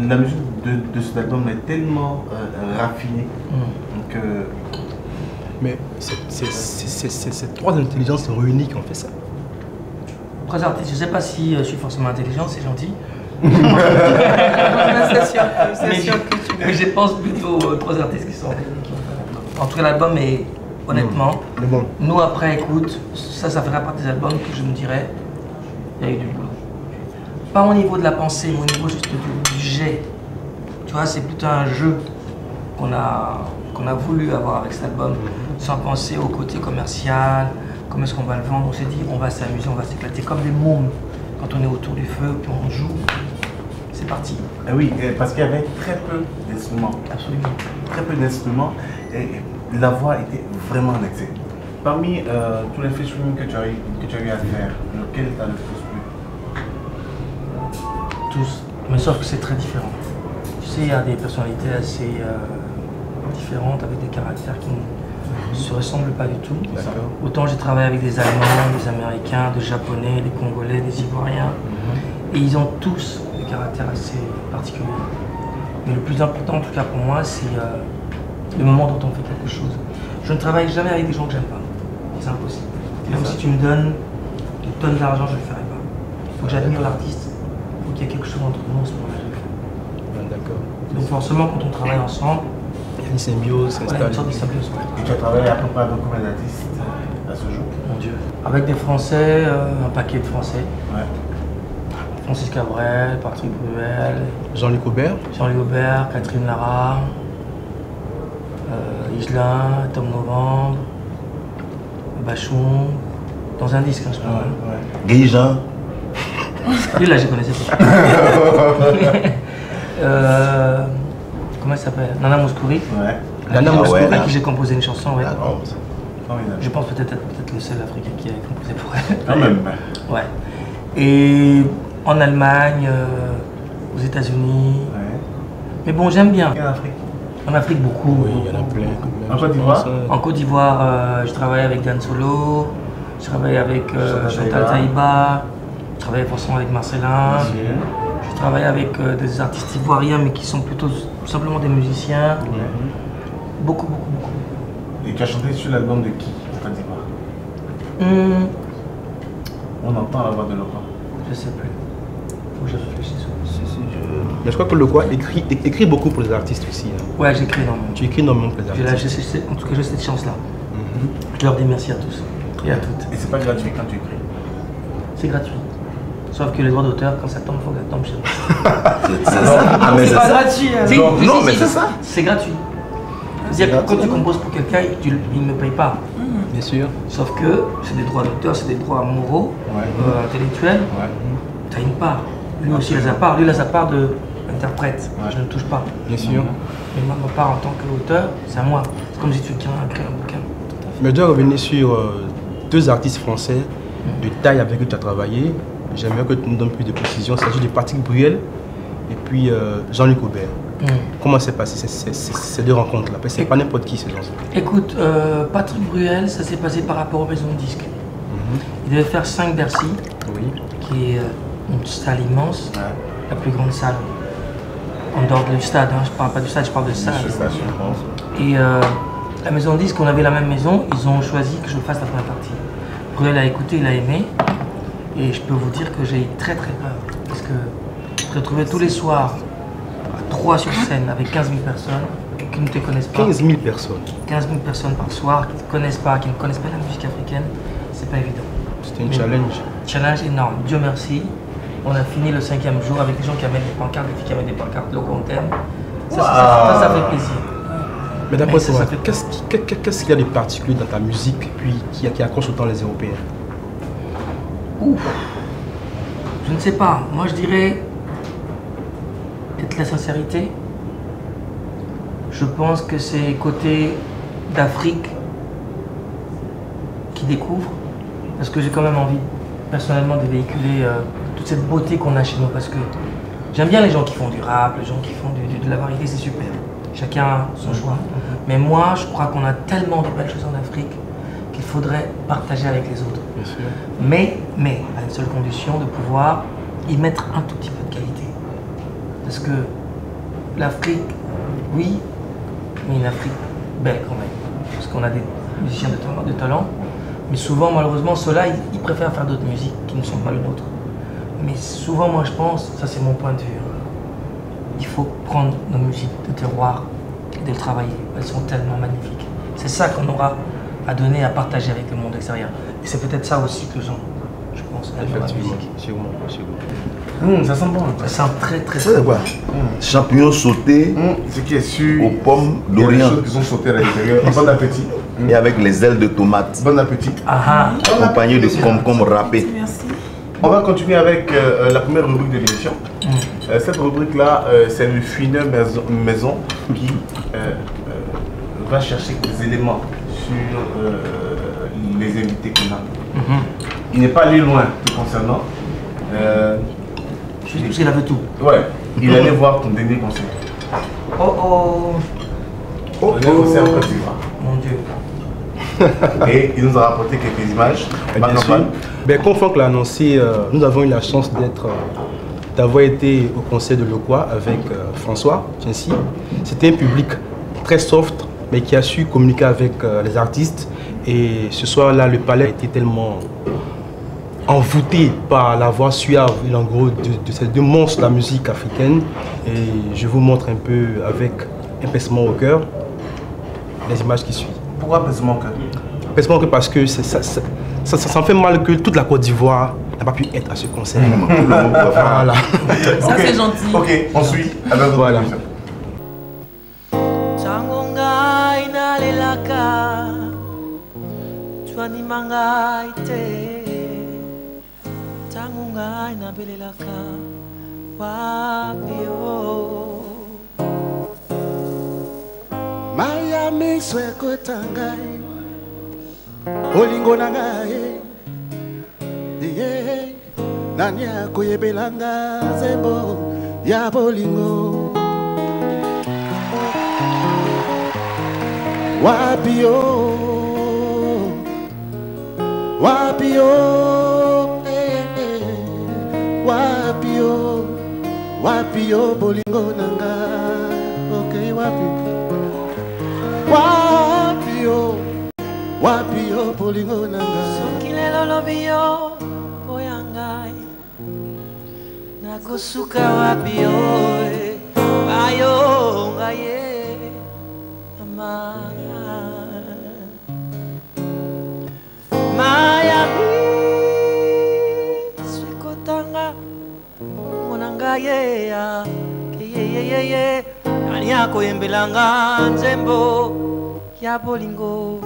S1: La musique de cet album est tellement raffinée que...
S4: Mais c'est 3 intelligences réunies qui ont fait ça.
S3: 3 artistes, je ne sais pas si je suis forcément intelligent, c'est gentil.
S6: C'est sûr que tu
S3: Mais je pense plutôt aux 3 artistes qui sont en tout cas l'album est honnêtement.
S4: Bon.
S3: Nous après écoute, ça fera partie des albums que je me dirais, il y a eu du boulot. Pas au niveau de la pensée, mais au niveau juste du jet. Tu vois, c'est plutôt un jeu qu'on a voulu avoir avec cet album, sans penser au côté commercial, comment est-ce qu'on va le vendre. On s'est dit, on va s'amuser, on va s'éclater comme des mômes quand on est autour du feu, puis on joue. C'est parti.
S1: Oui, parce qu'il y avait très peu d'instruments.
S3: Absolument.
S1: Très peu d'instruments et la voix était vraiment en excès. Parmi tous les featuring que tu as eu à faire, lequel t'a le plus plu?
S3: Tous, mais sauf que c'est très différent. Tu sais, il y a des personnalités assez différentes, avec des caractères qui ne se ressemblent pas du tout. Autant j'ai travaillé avec des Allemands, des Américains, des Japonais, des Congolais, des Ivoiriens, et ils ont tous des caractères assez particuliers. Mais le plus important, en tout cas pour moi, c'est le moment dont on fait quelque chose. Je ne travaille jamais avec des gens que j'aime pas. C'est impossible. Même si tu me donnes une tonne d'argent, je ne le ferai pas. Il faut que j'admire l'artiste. Il faut qu'il y ait quelque chose entre nous en ce moment-là.
S4: D'accord.
S3: Donc forcément, quand on travaille ensemble,
S4: Il y a une symbiose, c'est
S3: voilà, une sorte de symbiose.
S1: Et tu as travaillé à peu près avec combien d'artistes à ce jour?
S3: Mon Dieu. Avec des Français, un paquet de Français.
S1: Ouais.
S3: Francis Cabrel, Patrick Bruel,
S4: Jean-Luc Aubert.
S3: Jean-Luc Aubert, Catherine Lara, Islin, Tom Novembre, Bachon, dans un disque, hein, je parle.
S2: Guy-Jean.
S3: Lui là, je connaissais pas. Comment elle s'appelle? Nana Mouskouri.
S1: Ouais.
S4: Nana
S2: Mouskouri.
S3: À qui j'ai composé une chanson, ouais.
S1: Formidable.
S3: Je pense peut-être le seul africain qui a composé pour elle.
S1: Quand même.
S3: Ouais. Et en Allemagne, aux États-Unis.
S1: Ouais.
S3: Mais bon, j'aime bien.
S1: Et en Afrique?
S3: En Afrique, beaucoup.
S4: Oui, il y en a plein.
S1: En Côte d'Ivoire?
S3: En Côte d'Ivoire, je travaille avec Dan Solo, je travaille avec Chantal Taïba, je travaille forcément avec Marcelin, je travaille avec des artistes ivoiriens mais qui sont plutôt simplement des musiciens. Beaucoup, beaucoup, beaucoup.
S1: Et tu as chanté sur l'album de qui en Côte d'Ivoire? On entend la voix de Laurent.
S3: Je sais plus. Faut que je réfléchisse.
S4: Mais je crois que le quoi écrit beaucoup pour les artistes aussi. Hein.
S3: Ouais, j'écris énormément.
S4: Tu écris énormément pour les artistes.
S3: En tout cas, j'ai cette chance-là. Je leur dis merci à tous et à toutes.
S1: Et c'est pas gratuit quand tu écris?
S3: C'est gratuit. Sauf que les droits d'auteur, quand ça tombe, il faut que ça tombe chez moi.
S2: C'est ça. Ah, mais
S6: C'est
S2: c'est
S6: pas
S2: ça.
S6: gratuit.
S3: Si,
S2: Non,
S3: si,
S2: mais
S3: si,
S2: c'est ça.
S3: C'est gratuit. C'est-à-dire que quand tu composes pour quelqu'un, il ne me paye pas.
S4: Bien sûr.
S3: Sauf que c'est des droits d'auteur, c'est des droits moraux, intellectuels. Tu as une part. Lui aussi, il a sa part. Lui, il a sa part d'interprète. Je ne touche pas.
S4: Bien sûr.
S3: Mais ma part en tant qu'auteur, c'est à moi. C'est comme si tu crées un bouquin.
S4: Mais je dois revenir sur 2 artistes français de taille avec qui tu as travaillé. J'aimerais que tu nous donnes plus de précisions. Il s'agit de Patrick Bruel et puis Jean-Luc Aubert. Comment s'est passé ces 2 rencontres-là? C'est pas n'importe qui ces gens-là.
S3: Écoute, Patrick Bruel, ça s'est passé par rapport aux maisons de disques. Il devait faire 5 Bercy, qui est une salle immense, la plus grande salle en dehors du stade. Hein. Je parle pas du stade, je parle de salle. Et la maison de disques, on avait la même maison, ils ont choisi que je fasse la première partie. Bruel a écouté, il a aimé, et je peux vous dire que j'ai eu très très peur, parce que je me retrouvais tous les soirs à 3 sur scène avec 15 000 personnes qui ne te connaissent pas.
S4: 15 000 personnes.
S3: 15 000 personnes par soir qui ne te connaissent pas, qui ne connaissent pas la musique africaine, c'est pas évident.
S4: C'était un challenge.
S3: Challenge énorme, Dieu merci. On a fini le 5e jour avec des gens qui amènent des pancartes, des filles qui amènent des pancartes, Loco on t'aime. Ça fait plaisir.
S4: Mais d'après
S3: ça,
S4: toi,
S3: ça fait peur.
S4: qu'est-ce qu'il y a de particulier dans ta musique puis qui accroche autant les Européens?
S3: Ouf. Je ne sais pas. Moi, je dirais peut-être la sincérité. Je pense que c'est côté d'Afrique qui découvre. Parce que j'ai quand même envie, personnellement, de véhiculer toute cette beauté qu'on a chez nous. Parce que j'aime bien les gens qui font du rap, les gens qui font de la variété, c'est super. Chacun a son choix. Mais moi, je crois qu'on a tellement de belles choses en Afrique qu'il faudrait partager avec les autres.
S4: Bien sûr.
S3: Mais à une seule condition, de pouvoir y mettre un tout petit peu de qualité. Parce que l'Afrique, oui, mais une Afrique belle quand même. Parce qu'on a des musiciens de talent, mais souvent, malheureusement, ceux-là, ils préfèrent faire d'autres musiques qui ne sont pas les nôtres. Mais souvent, moi, je pense, ça c'est mon point de vue, il faut prendre nos musiques de terroir et de le travailler. Elles sont tellement magnifiques. C'est ça qu'on aura à donner, à partager avec le monde extérieur. Et c'est peut-être ça aussi que je pense, dans la musique.
S4: Sûrement.
S3: Ça sent bon. Ça sent très très
S2: Ça, c'est quoi? Champignons sautés
S1: Ce qui est sûr,
S2: aux pommes
S1: il y a des
S2: d'Orient
S1: choses qui sont sautées à l'intérieur. Bon appétit.
S2: et avec les ailes de tomates,
S1: Bon appétit.
S3: Ah
S2: accompagnées de concombre râpé.
S6: Merci.
S1: On va continuer avec la première rubrique de l'émission. Cette rubrique-là, c'est le fineur maison qui va chercher des éléments sur les invités qu'on a. Il n'est pas allé loin te concernant.
S3: Je sais qu'il avait tout.
S1: Ouais, il allait voir ton dernier concert.
S3: Oh.
S1: Ton dernier concert en Côte d'Ivoire.
S3: Mon Dieu.
S1: Et il nous a rapporté quelques images.
S4: Bien sûr. Comme Franck l'a annoncé, nous avons eu la chance d'avoir été au concert de Lokwa avec François Tiensi. C'était un public très soft, mais qui a su communiquer avec les artistes. Et ce soir-là, le palais a été tellement envoûté par la voix suave, en gros, de ces deux monstres de la musique africaine. Et je vous montre un peu avec un pincement au cœur les images qui suivent.
S1: Pourquoi Pincement au cœur?
S4: Pincement au cœur parce que ça fait mal que toute la Côte d'Ivoire n'a pas pu être à ce concert. Voilà.
S6: Ça, c'est gentil.
S1: Ok, on suit avec votre
S4: Voilà.
S1: émission.
S7: Tangongai na lelaka Tuani mangai te Tangongai na belelaka Wapio
S8: Maya miswe kotangai Olingo na ngai Iye Nani akoyebelanga zembo ya bolingo Wapio Wapio bolingo nanga Okay Wapio bolingo nanga
S7: Sokilelo lobio Boyangai Nakosuka wapio Bayo ngaye Ama Miami Swikotanga Monanga yeah Ye Nani yako yembelanga nzembo Ya bolingo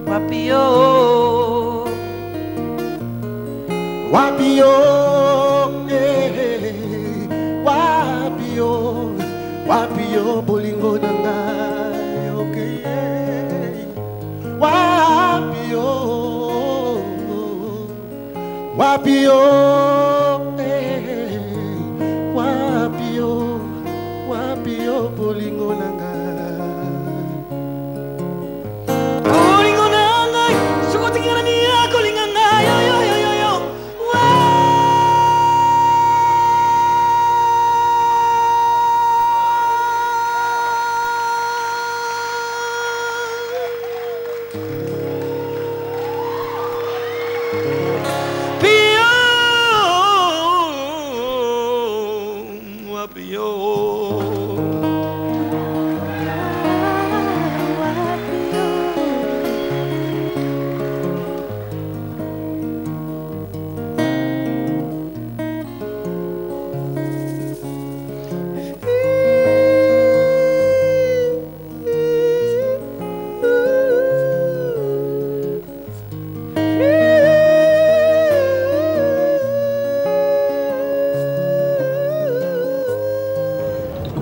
S7: Wapio
S8: Wapio bolingo nanga Okay Wapio bolingo nanga
S7: Bolingo nanga Sukotingana ni yako linganga Yo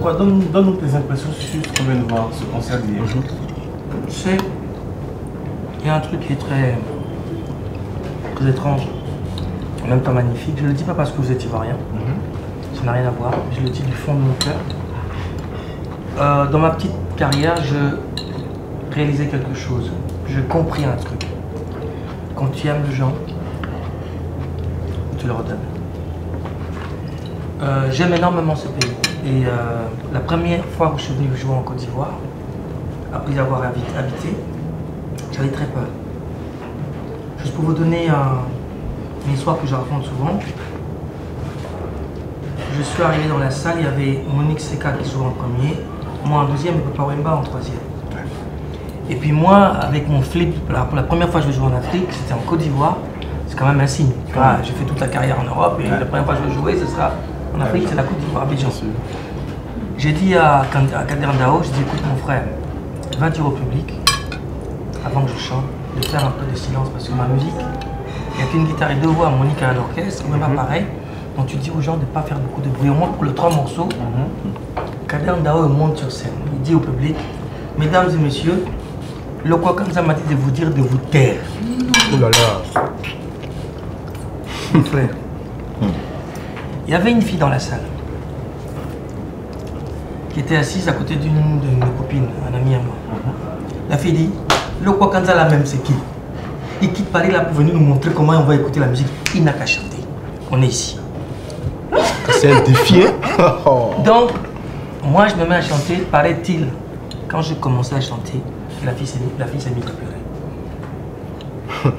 S1: quoi, donne-nous tes impressions sur ce qu'on vient de voir, ce concert d'hier.
S3: Tu sais, il y a un truc qui est très étrange, en même temps magnifique. Je ne le dis pas parce que vous êtes ivoirien, ça n'a rien à voir, je le dis du fond de mon cœur. Dans ma petite carrière, je réalisais quelque chose. J'ai compris un truc. Quand tu aimes les gens, tu leur donnes. J'aime énormément ce pays. Et la première fois où je suis venu jouer en Côte d'Ivoire, après y avoir habité, j'avais très peur. Juste pour vous donner une histoire que je raconte souvent, je suis arrivé dans la salle, il y avait Monique Seka qui jouait en premier, moi en deuxième et Papa Wemba en troisième. Et puis moi, avec mon flip, pour la première fois que je vais jouer en Afrique, c'était en Côte d'Ivoire, c'est quand même un signe. J'ai fait toute la carrière en Europe et la première fois que je vais jouer, ce sera en Afrique, c'est la Côte d'Ivoire, Abidjan. J'ai dit à Kader Ndao, j'ai dit écoute mon frère, va dire au public, avant que je chante, de faire un peu de silence parce que ma musique, il n'y a qu'une guitare et deux voix, Monique à l'orchestre, même pareil. Donc tu dis aux gens de ne pas faire beaucoup de bruit. Au moins pour les 3 morceaux, Kader Ndao monte sur scène. Il dit au public, mesdames et messieurs, le quoi comme ça m'a dit de vous dire de vous taire.
S4: Oh là là.
S3: Mon frère. Il y avait une fille dans la salle qui était assise à côté d'une de mes copines, un ami à moi. La fille dit, le quoi comme ça là même c'est qui? Il quitte Paris là pour venir nous montrer comment on va écouter la musique. Il n'a qu'à chanter. On est ici.
S4: C'est un défi.
S3: Donc, moi je me mets à chanter, paraît-il, quand j'ai commencé à chanter, la fille s'est mise à pleurer.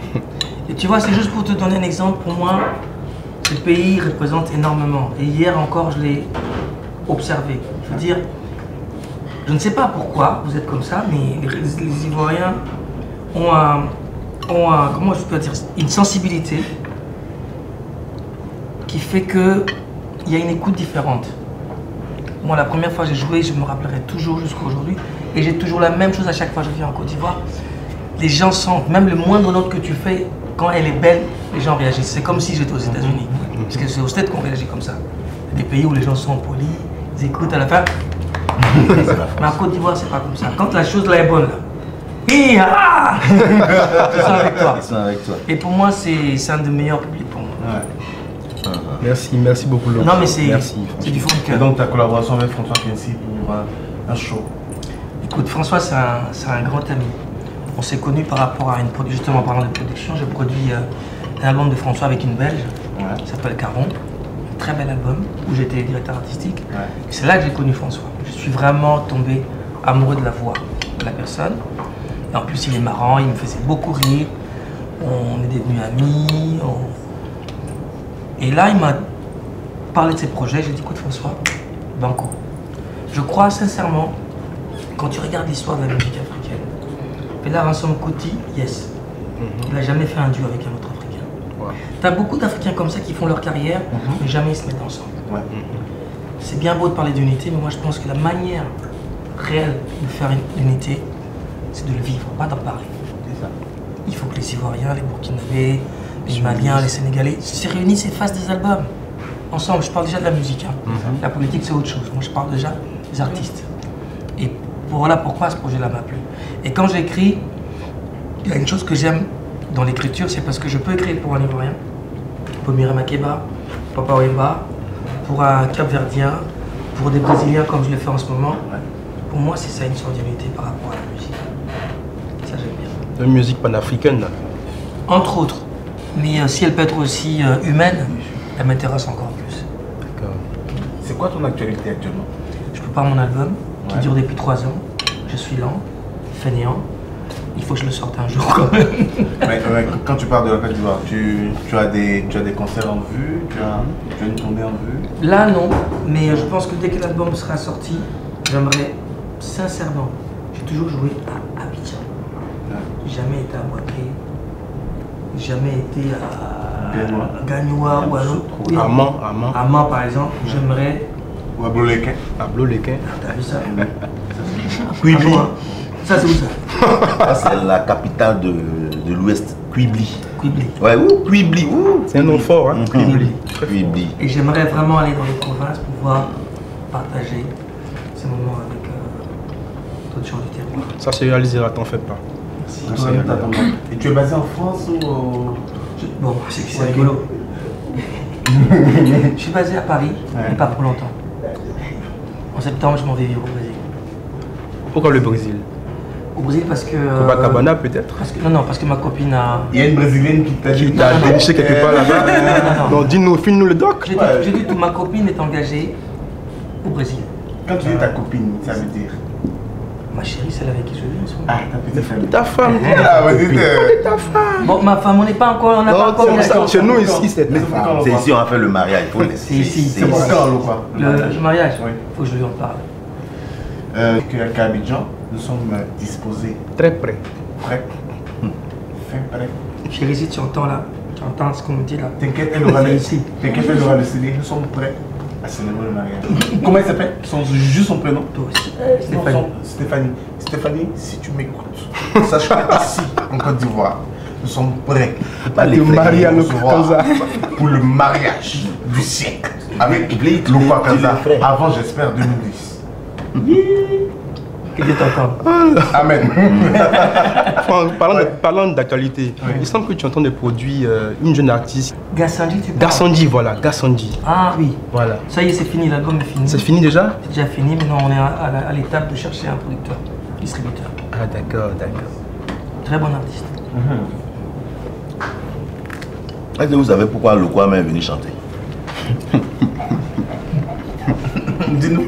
S3: Et tu vois, c'est juste pour te donner un exemple, pour moi, ce pays représente énormément. Et hier encore, je l'ai observé. Je veux dire, je ne sais pas pourquoi vous êtes comme ça, mais les Ivoiriens ont comment je peux dire, une sensibilité qui fait qu'il y a une écoute différente. Moi, la première fois que j'ai joué, je me rappellerai toujours jusqu'à aujourd'hui. Et j'ai toujours la même chose à chaque fois que je viens en Côte d'Ivoire. Les gens sentent, même le moindre note que tu fais, quand elle est belle, les gens réagissent. C'est comme si j'étais aux États-Unis. Parce que c'est aux States qu'on réagit comme ça. Il y a des pays où les gens sont polis, ils écoutent à la fin. Mais en Côte d'Ivoire, c'est pas comme ça. Quand la chose là est bonne, là, ils sont avec toi.
S2: Ils sont avec toi.
S3: Et pour moi, c'est un des meilleurs publics pour moi.
S4: Merci beaucoup Laurent.
S3: Non mais c'est du fond de
S1: Et
S3: cœur.
S1: donc ta collaboration avec François Kensi pour un show.
S3: Écoute, François, c'est un grand ami. On s'est connus par rapport à justement en parlant de production, j'ai produit un album de François avec une Belge, qui s'appelle Caron. Un très bel album, où j'étais directeur artistique. C'est là que j'ai connu François. Je suis vraiment tombé amoureux de la voix de la personne. Et en plus, il est marrant, il me faisait beaucoup rire. On est devenus amis. Et là, il m'a parlé de ses projets. J'ai dit, écoute François, banco. Je crois sincèrement, quand tu regardes l'histoire de la musique africaine, Pela Ransom Kuti, yes. Il n'a jamais fait un duo avec un autre Africain. Tu as beaucoup d'Africains comme ça qui font leur carrière, mais jamais ils se mettent ensemble. C'est bien beau de parler d'unité, mais moi je pense que la manière réelle de faire une unité, c'est de le vivre, pas d'en parler. Il faut que les Ivoiriens, les Burkinabés, les Maliens, les Sénégalais se réunissent et fassent des albums. Ensemble, je parle déjà de la musique. La politique, c'est autre chose. Moi, je parle déjà des artistes. Et voilà pourquoi ce projet-là m'a plu. Et quand j'écris, il y a une chose que j'aime dans l'écriture, c'est parce que je peux écrire pour un Ivoirien, pour Myriam Makeba, Papa Wemba, pour un Cap-Verdien, pour des Brésiliens comme je le fais en ce moment. Pour moi, c'est ça une sorte d'unité par rapport à la musique. Ça, j'aime bien.
S4: La musique panafricaine, là.
S3: Entre autres. Mais si elle peut être aussi humaine, elle m'intéresse encore plus.
S4: D'accord.
S1: C'est quoi ton actualité actuellement?
S3: Je prépare mon album qui dure depuis 3 ans. Je suis lent, fainéant. Il faut que je le sorte un jour quand même.
S1: Quand tu parles de la Côte d'Ivoire, tu as des concerts en vue, tu as une tournée en vue?
S3: Là non, mais je pense que dès que l'album sera sorti, j'aimerais sincèrement, j'ai toujours joué à Abidjan. Jamais été à Boaké, jamais été à Gagnoua ou à l'autre. Amman par exemple, j'aimerais.
S1: Ou à Bloléquin.
S4: À Bloléquin.
S3: T'as vu ça?
S2: Quibli.
S3: Ça c'est où ça?
S2: C'est la capitale de l'Ouest, Quibli.
S3: Quibli.
S2: Ouais, ouh, Quibli, ouh.
S4: C'est un nom fort, hein?
S2: Quibli. Quibli.
S3: Et j'aimerais vraiment aller dans les provinces pour pouvoir partager ces moments avec d'autres gens du terroir.
S4: Ça se réalisera, t'en fais pas.
S3: Merci.
S1: Et tu es basé en France ou
S3: Bon, c'est rigolo. Je suis basé à Paris, mais pas pour longtemps. En septembre, je m'en vais vivre au Brésil.
S4: Pourquoi le Brésil?
S3: Au Brésil parce que...
S4: Copacabana peut-être?
S3: Non, parce que ma copine a...
S1: Il y a une Brésilienne qui t'a dit...
S4: Qui t'a déniché quelque part là-bas? Non, dis-nous, filme-nous le doc.
S3: J'ai dit que ma copine est engagée au Brésil.
S1: Quand tu dis ta copine, ça veut dire...
S3: Ma chérie, celle avec qui je vis en ce moment.
S1: Ah, ta petite famille.
S4: Ta femme.
S1: Ah, vas-y,
S4: Ta femme.
S3: Bon, ma femme, on n'est pas encore... On n'a pas encore...
S4: Chez nous ici, c'est ta femme.
S2: C'est ici on a fait le mariage, il faut laisser.
S3: C'est ici.
S1: C'est pour quand ou quoi?
S3: Le mariage,
S1: Oui.
S3: il faut que je lui en parle.
S1: Qu'à Abidjan, nous sommes disposés.
S4: Très près.
S1: Prêts. Fin prêt.
S3: Chérie, si tu entends là, tu entends ce qu'on me dit là.
S1: T'inquiète, elle aura le
S3: ici.
S1: T'inquiète, elle aura le CD. Nous sommes prêts à célébrer le mariage. Comment elle s'appelle? Juste son prénom?
S3: Toi aussi.
S1: Stéphanie. Stéphanie. Stéphanie, si tu m'écoutes, sache que ici, en Côte d'Ivoire, nous sommes prêts
S2: Pas les
S4: marier à
S2: frères.
S4: Lokokanza.
S1: pour le mariage du siècle avec Lokokanza avant, j'espère, 2010.
S3: Que Dieu t'entende.
S1: Amen.
S4: Parlant d'actualité, il semble que tu entends des produits, une jeune artiste.
S3: Gassandi, tu parles.
S4: Gassandi, voilà, Gassandi.
S3: Ah oui.
S4: Voilà.
S3: Ça y est, c'est fini, l'album est fini.
S4: C'est fini déjà?
S3: C'est déjà fini, maintenant on est à l'étape de chercher un producteur, distributeur.
S4: Ah d'accord, d'accord.
S3: Très bon artiste.
S2: Est-ce que vous savez pourquoi le Kwame est venu chanter?
S1: Dis-nous.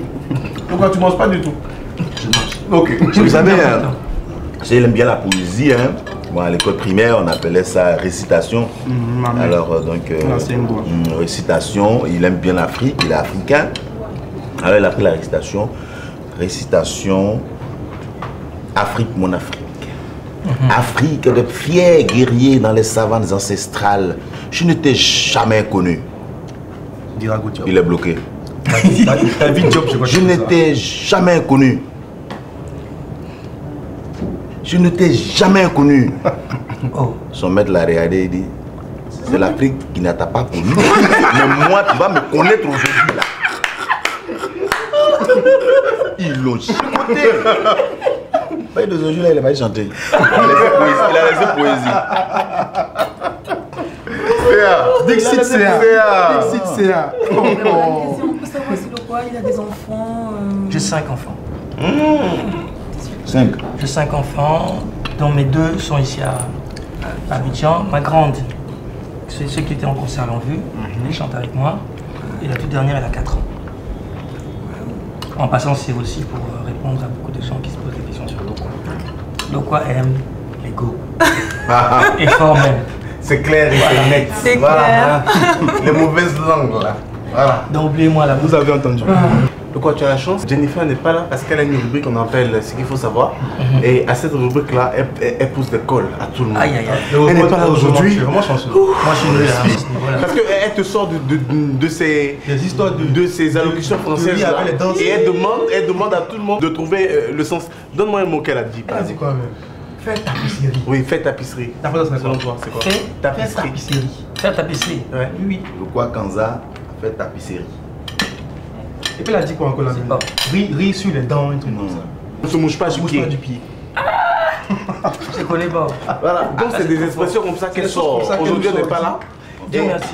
S1: Pourquoi tu manges pas du tout?
S3: Je mange.
S1: Ok.
S2: Vous savez, il aime bien la poésie. Hein. Bon, à l'école primaire, on appelait ça récitation. Alors, récitation, il aime bien l'Afrique, il est africain. Alors, il a pris la récitation. Récitation, Afrique, mon Afrique. Afrique de fiers guerriers dans les savanes ancestrales. Je ne t'ai jamais connu. Il est bloqué. Je ne t'ai jamais connu. Je ne t'ai jamais connu.
S3: Oh.
S2: Son maître l'a regardé et dit, c'est l'Afrique qui ne t'a pas connu. Mais moi, tu vas me connaître aujourd'hui là. Ils l'ont chicoté. De ce jour-là, il n'a pas chanté. Il a laissé poésie.
S4: Dixit CA. Dixit CA.
S6: On peut savoir si le quoi il a des enfants.
S3: J'ai 5 enfants.
S2: 5.
S3: J'ai 5 enfants, dont mes 2 sont ici à Abidjan. Ma grande, c'est ceux qui étaient en concert l'ont vu, ils chantent avec moi. Et la toute dernière, elle a 4 ans. En passant, c'est aussi pour répondre à beaucoup de gens qui se posent des questions sur Lokwa. Lokwa aime les go. Et fort même.
S1: C'est clair et c'est net.
S6: C'est
S1: voilà. Les mauvaises langues là. Voilà.
S3: Donc oubliez-moi là.
S4: Vous avez entendu.
S1: De quoi tu as la chance? Jennifer n'est pas là parce qu'elle a une rubrique qu'on appelle ce qu'il faut savoir. Et à cette rubrique là, elle pousse des cols à tout le monde.
S3: Aïe aïe aïe.
S1: Elle n'est pas là aujourd'hui.
S4: Vraiment chanceux.
S3: Moi je suis nul à ce niveau-là.
S1: Parce qu'elle te sort de ces
S4: histoires
S1: de ces allocutions françaises là, et elle demande à tout le monde de trouver le sens. Donne-moi un mot qu'elle a dit.
S4: Vas-y quoi même. Fais tapisserie.
S1: Oui, fais tapisserie.
S4: Ta phrase selon toi, c'est quoi?
S3: Fais
S1: Tapisserie.
S3: Faire tapisserie.
S1: Ouais.
S3: Oui.
S2: Le Kwakanza fait tapisserie.
S4: Et puis elle a dit quoi encore là?
S3: C'est pas.
S4: Riz sur les dents, un truc comme ça.
S1: On ne se mouche pas du pied.
S3: Je connais pas.
S1: Voilà, donc c'est des expressions comme ça qu'elle sort. Aujourd'hui, elle n'est pas là.
S3: Dieu merci.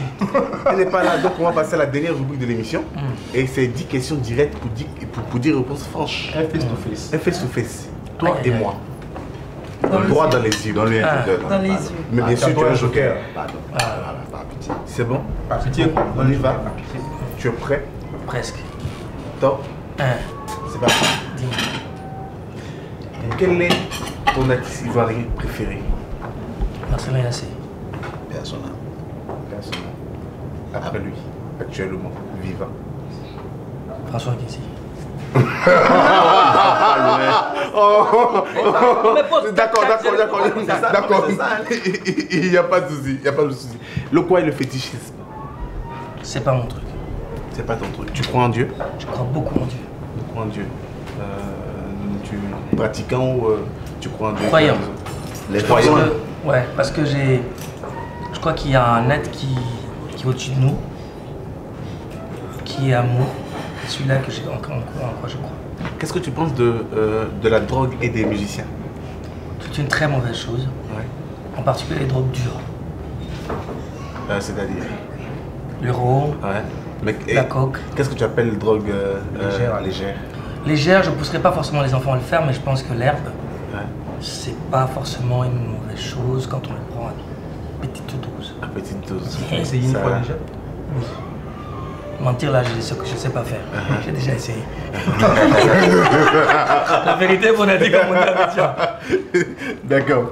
S1: Elle n'est pas là, donc on va passer à la dernière rubrique de l'émission. Et c'est 10 questions directes pour dire réponse franche.
S4: Un face to face.
S1: Un face to face. Toi
S3: Aïe,
S1: et
S3: aïe,
S1: moi. Droit dans les yeux.
S2: Dans le
S6: Dans les yeux.
S1: Mais bien sûr, tu as un joker.
S2: Pardon. Pas pitié.
S1: C'est bon?
S4: Par pitié,
S1: On y va. Tu es prêt?
S3: Presque.
S1: Top.
S3: 1.
S1: C'est parti.
S3: Dis-moi.
S1: Quel est ton artiste ivoirien préféré?
S3: Marcelin Yassé.
S2: Personne.
S1: Personne. Après lui, actuellement, vivant.
S3: François Guézi.
S1: D'accord. Il n'y a pas de souci. Le quoi est le fétichisme?
S3: C'est pas mon truc.
S1: C'est pas ton truc. Tu crois en Dieu?
S3: Je crois beaucoup en Dieu.
S1: Tu crois en Dieu. Tu es pratiquant ou tu crois en Dieu?
S3: Croyant.
S2: Les
S3: Parce
S2: croyants.
S3: que, ouais, parce que je crois qu'il y a un être qui est au-dessus de nous, qui est amour, celui-là que j'ai encore en cours, je crois.
S1: Qu'est-ce que tu penses de la drogue et des musiciens?
S3: C'est une très mauvaise chose,
S1: Ouais.
S3: en particulier les drogues dures.
S1: C'est-à-dire
S3: L'euro,
S1: Ouais. Mais,
S3: la coke.
S1: Qu'est-ce que tu appelles drogue légère?
S3: Légère, je ne pousserai pas forcément les enfants à le faire, mais je pense que l'herbe,
S1: Ouais.
S3: c'est pas forcément une mauvaise chose quand on le prend à petite dose.
S1: À petite dose.
S4: C'est une fois déjà.
S3: Oui. Mentir là, je sais pas faire. J'ai déjà essayé. La vérité, on a dit comme on dit à Abidjan.
S1: D'accord.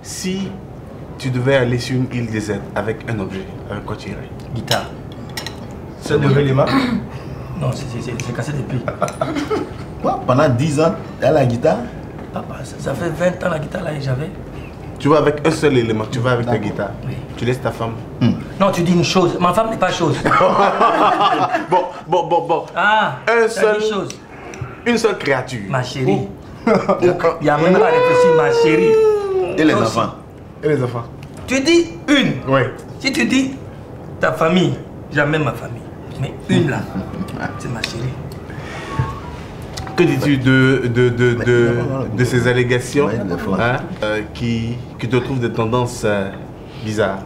S1: Si tu devais aller sur une île déserte avec un objet, avec quoi tu irais?
S3: Guitare.
S4: Ça devrait les mains.
S3: Non, c'est cassé depuis.
S2: Quoi? Pendant 10 ans, elle a la guitare?
S3: Papa, ça fait 20 ans la guitare là et j'avais.
S1: Tu vas avec un seul élément, tu vas avec ta guitare.
S3: Oui.
S1: Tu laisses ta femme.
S3: Non, tu dis une chose. Ma femme n'est pas chose.
S1: Bon.
S3: Ah,
S1: Un
S3: t'as
S1: seul-
S3: dit chose.
S1: Une seule créature.
S3: Ma chérie. Il y a même pas à réfléchir, ma chérie.
S2: Et les
S3: Toi aussi.
S2: enfants?
S1: Et les enfants?
S3: Tu dis une.
S1: Oui.
S3: Si tu dis ta famille, jamais ma famille. Mais une là, c'est ma chérie.
S1: Que dis-tu de ces allégations
S2: Ouais, des fois.
S1: hein, qui te trouvent des tendances bizarres?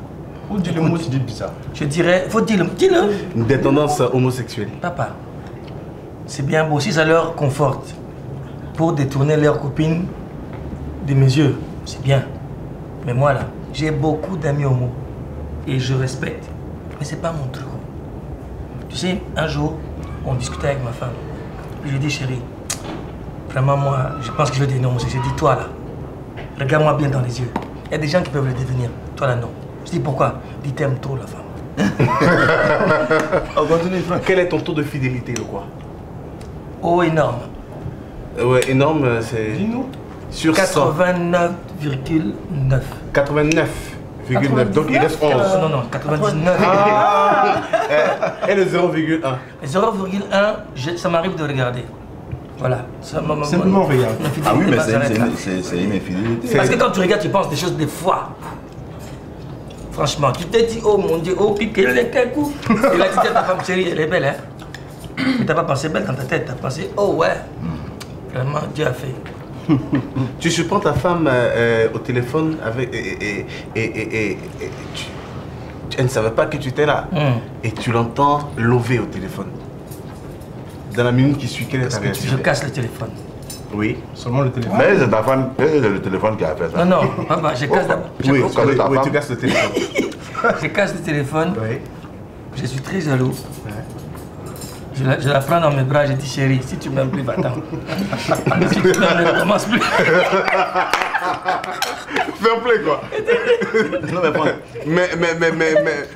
S4: Ou dis le mot, tu dis bizarre.
S3: Je dirais, faut dire le. Dis-le.
S1: Des tendances homosexuelles.
S3: Papa, c'est bien beau si ça leur conforte pour détourner leurs copines de mes yeux. C'est bien. Mais moi là, j'ai beaucoup d'amis homo et je respecte. Mais c'est pas mon truc. Tu sais, un jour, on discutait avec ma femme. Puis je lui ai dit, chérie, vraiment moi, je pense que je vais devenir homosexuel. J'ai dit, toi là, regarde-moi bien dans les yeux. Il y a des gens qui peuvent le devenir. Toi là, non. Je dis, pourquoi? Dis, t'aimes trop la femme.
S2: On continue, Franck.
S1: Quel est ton taux de fidélité, le quoi?
S3: Oh, énorme.
S1: Ouais, énorme, c'est...
S4: Dis-nous.
S1: Sur 100.
S3: 89,9.
S1: 89,9. Donc il reste 11.
S3: Non, 99.
S1: Et le 0,1.
S3: 0,1, ça m'arrive de regarder. Voilà.
S4: Simplement regarde.
S2: Ah oui, mais c'est une infidélité.
S3: Parce que quand tu regardes, tu penses des choses des fois. Franchement, tu te dis, oh mon Dieu, oh pique, quel coup. Et là, tu dis à ta femme, chérie, elle est belle, hein. Mais t'as pas pensé belle dans ta tête, t'as pensé, oh ouais. Vraiment, Dieu a fait.
S1: Tu surprends ta femme au téléphone avec elle ne savait pas que tu étais là. Et tu l'entends lever au téléphone. Dans la minute qui suit, quelle est ta réaction?
S3: Je casse le téléphone.
S1: Oui.
S4: Seulement le téléphone.
S2: Mais c'est ta femme, c'est le téléphone qui a fait ça.
S3: Non, papa, je casse d'abord.
S1: Oui,
S2: Quand c'est ta
S1: oui,
S2: femme.
S1: tu casses le téléphone.
S3: Je casse le téléphone.
S1: Oui.
S3: Je suis très jaloux. Je la prends dans mes bras, je dis chérie, si tu m'aimes plus, va-t'en. Si tu m'aimes, ne commence plus.
S1: Fair play quoi.
S2: Non, mais Franck,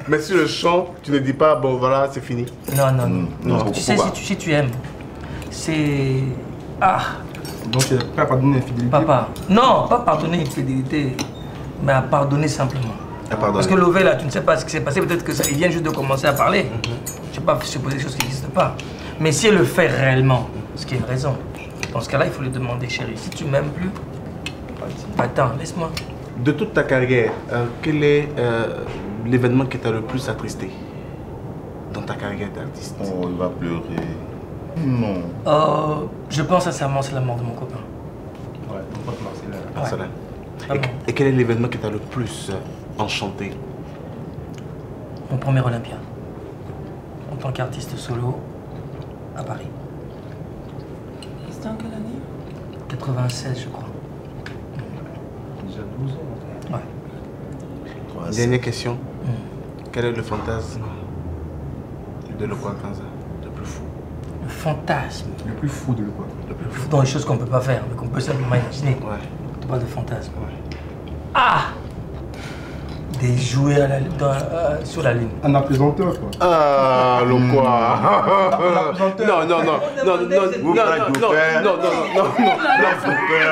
S1: Mais sur le champ, tu ne dis pas bon voilà c'est fini.
S3: Non. Tu sais, si tu aimes, c'est... Ah,
S4: Donc tu n'as pas pardonné l'infidélité.
S3: papa. Non, pas pardonner une fidélité, mais à pardonner simplement.
S1: Ah, pardon.
S3: Parce que Lové là, tu ne sais pas ce qui s'est passé, peut-être que ça, il vient juste de commencer à parler. Je ne sais pas supposer des choses qui n'existent pas. Mais si elle le fait réellement, ce qui est une raison, dans ce cas-là, il faut lui demander, chérie, si tu m'aimes plus, attends, laisse-moi.
S1: De toute ta carrière, quel est l'événement qui t'a le plus attristé dans ta carrière d'artiste?
S2: oh, il va pleurer. Non.
S3: Je pense sincèrement, c'est la mort de mon copain.
S4: Ouais, donc pas te lancer là.
S1: Marcelin.
S3: Vraiment.
S1: Et quel est l'événement qui t'a le plus enchanté?
S3: Mon premier Olympia. En tant qu'artiste solo, à Paris.
S6: C'était en quelle année?
S3: 96, je crois.
S4: Déjà 12 ans.
S3: Ouais.
S1: Dernière question. Quel est le fantasme de Lokwa Kanza le plus fou?
S3: Le fantasme.
S4: Le plus fou de quoi?
S1: Le plus
S3: Le
S1: fou.
S3: fou dans les choses qu'on ne peut pas faire, mais qu'on peut simplement imaginer.
S1: Ouais.
S3: Tu parles de fantasme.
S1: Ouais.
S3: Ah! Des jouets sur la lune.
S4: Un apaisanteur quoi.
S1: Ah, Lokwa.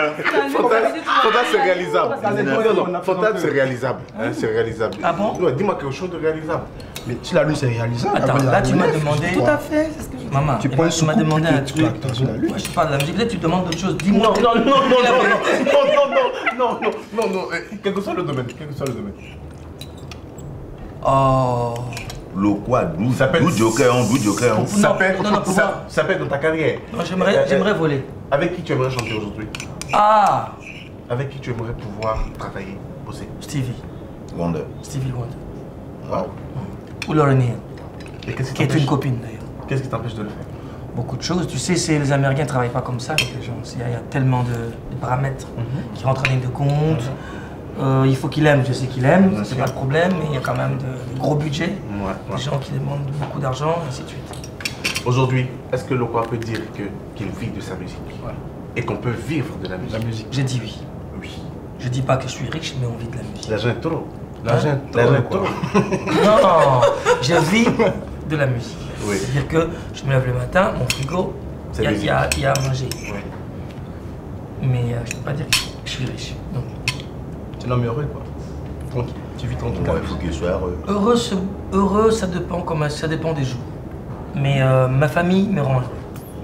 S1: Fantasme c'est réalisable. Fantasme c'est réalisable. C'est réalisable.
S3: Ah bon?
S1: Dis-moi quelque chose de réalisable.
S4: Mais si la lune c'est réalisable.
S3: Attends,
S4: après,
S3: là
S4: la
S3: tu
S4: lune,
S3: m'as demandé.
S6: Tout à fait, c'est ce que je dis.
S3: Maman,
S4: Tu prends un
S3: tu m'as
S4: scoop,
S3: demandé un
S4: tu
S3: truc.
S4: claques sur la lune.
S3: Moi je parle de la musique, peut-être tu demandes d'autres choses. Dis-moi.
S1: Non, quel que soit le domaine, quel que soit le domaine.
S3: Oh,
S2: Le quoi? D'où Joker?
S1: Ça pète dans ta carrière.
S3: Non, j'aimerais voler.
S1: Avec qui tu aimerais chanter aujourd'hui?
S3: Ah,
S1: Avec qui tu aimerais pouvoir travailler, bosser?
S3: Stevie
S2: Wonder.
S3: Wonder.
S2: Wow.
S3: Ou Lauryn Hill,
S1: Et qu'est-ce
S3: qui est une copine d'ailleurs.
S1: Qu'est-ce qui t'empêche de le faire?
S3: Beaucoup de choses. Tu sais, les Américains ne travaillent pas comme ça avec les gens. Il y a tellement de paramètres qui rentrent en ligne de compte. Il faut qu'il aime, je sais qu'il aime, c'est pas le problème, mais il y a quand même de gros budgets. Des gens qui demandent beaucoup d'argent, et ainsi de suite.
S1: Aujourd'hui, est-ce que Lokwa peut dire qu'il vit de sa musique? Et qu'on peut vivre de la musique?
S3: J'ai dit oui.
S1: Oui.
S3: Je dis pas que je suis riche, mais on vit de la musique.
S1: L'argent est trop.
S4: L'argent est trop.
S3: Non, je vis de la musique.
S1: Oui.
S3: C'est-à-dire que je me lève le matin, mon frigo, il y a à manger.
S1: Oui.
S3: Mais je ne peux pas dire que je suis riche. Non.
S4: Tu es un homme heureux, quoi. Tranquille. Tu vis tranquille.
S2: Il faut qu'il soit heureux.
S3: Heureux, ça dépend des jours. Mais ma famille me rend heureux.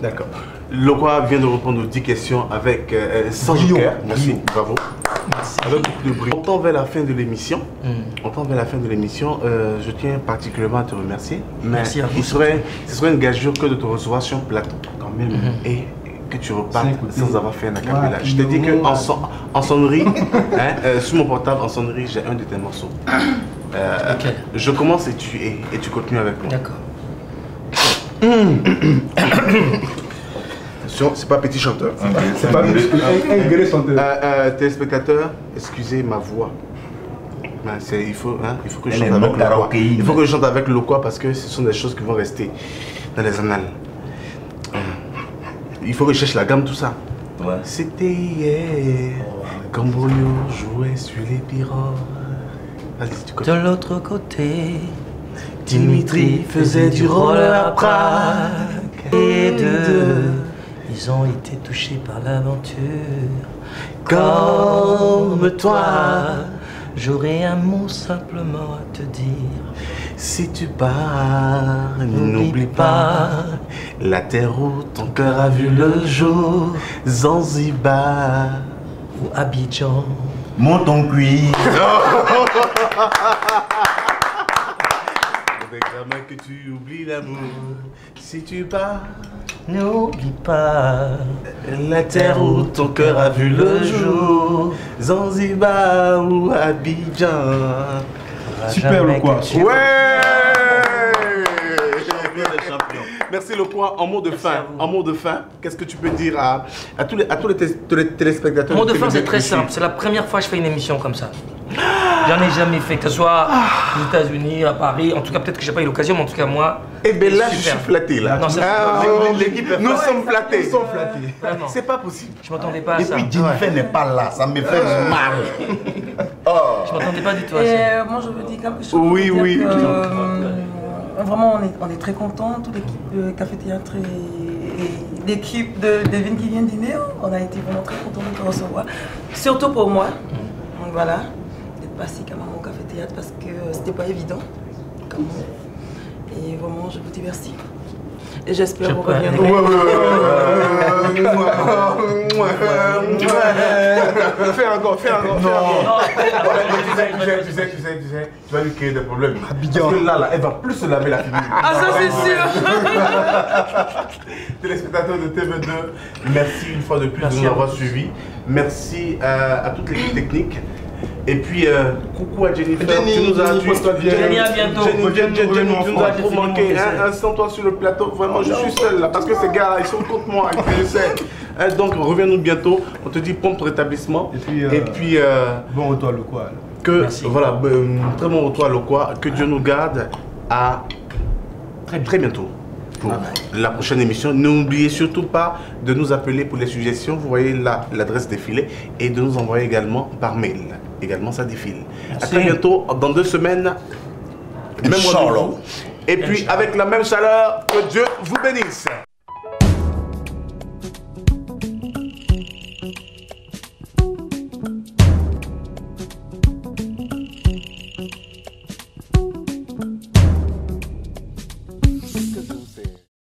S1: D'accord. Lokwa vient de répondre aux 10 questions avec 100 jokers. Merci, bravo.
S3: Merci.
S1: Avec beaucoup de brio. On tend vers la fin de l'émission. Je tiens particulièrement à te remercier. Mais
S3: Merci à vous.
S1: ce serait une gageure que de te recevoir sur un plateau quand même. Et que tu repartes sans avoir fait un acapella. Je te dis qu'en sonnerie, sur mon portable, en sonnerie, j'ai un de tes morceaux. Je commence et tu continues avec moi.
S3: D'accord.
S1: Attention, c'est pas petit chanteur.
S4: C'est pas un gré chanteur.
S1: Téléspectateurs, excusez ma voix. Il faut que je
S2: Elle
S1: chante
S2: est
S1: avec Lokwa.
S2: karaokéine.
S1: Il faut que je chante avec Lokwa parce que ce sont des choses qui vont rester dans les annales. Il faut que je cherche la gamme, tout ça.
S2: Ouais.
S1: C'était hier, quand Boyo jouait sur les pirogues. Vas-y, tu
S3: De
S1: continues.
S3: l'autre côté, Dimitri faisait du roller à Prague. Et deux, ils ont été touchés par l'aventure. Comme toi, j'aurais un mot simplement à te dire.
S1: Si tu pars, n'oublie pas la terre où ton cœur a vu le jour. Zanzibar
S3: Ou Abidjan.
S2: Monte ton cuir.
S1: Avec la main que tu oublies l'amour. Si tu pars,
S3: N'oublie pas
S1: la terre où ton cœur a vu le jour. Zanzibar ou Abidjan.
S4: Super, Lokwa.
S1: Ouais! Merci Lokwa. En mot de fin, qu'est-ce que tu peux dire à tous les téléspectateurs?
S3: Mot de fin, c'est très simple. C'est la première fois que je fais une émission comme ça. J'en ai jamais fait, que ce soit aux États-Unis, à Paris. En tout cas, peut-être que j'ai pas eu l'occasion, mais en tout cas, moi.
S1: Eh bien là, je
S3: super.
S1: suis flatté là.
S3: Non, ça,
S1: L'équipe est nous sommes flattés.
S4: Ils sont flattés.
S3: Vraiment.
S1: C'est pas possible.
S3: Je m'attendais pas à
S2: Et
S3: ça.
S2: puis Jennifer n'est pas là, ça me fait mal.
S3: Je m'attendais pas du tout à ça.
S6: Et moi, je veux dire quelque chose.
S1: Oui,
S6: Je veux
S1: oui.
S6: dire que, vraiment, on est très contents, toute l'équipe de Café Théâtre et l'équipe de Devine qui vient dîner. On a été vraiment très contents de te recevoir. Surtout pour moi. Donc voilà, d'être passé quand même au Café Théâtre parce que c'était pas évident. Quand même. Et vraiment, je vous dis merci. Et j'espère vous reviendrez.
S1: Fais encore. Tu sais, tu vas lui créer des problèmes. Parce que là, elle va plus se laver la figure.
S6: Ah, ça c'est sûr.
S1: Téléspectateurs de TV2, merci une fois de plus de nous avoir suivis. Merci à toute l'équipe technique. Et puis, coucou à Jennifer.
S4: Jenny,
S1: tu nous as
S3: Jenny, à bientôt.
S1: Jenny, tu nous as trop manqué. Sans-toi sur le plateau, vraiment, je suis seul là. Parce que ces gars, ils sont contre moi. Et puis, je sais. Donc, reviens-nous bientôt. On te dit prompt rétablissement.
S4: Et puis, bon retour à Lokwa.
S1: Voilà, très bon retour à Lokwa. Que Dieu nous garde à très bientôt pour la prochaine émission. N'oubliez surtout pas de nous appeler pour les suggestions. Vous voyez l'adresse défilée et de nous envoyer également par mail. Également, ça défile. À très bientôt, dans 2 semaines. Même rendez-vous. Et puis, avec la même chaleur, que Dieu vous bénisse.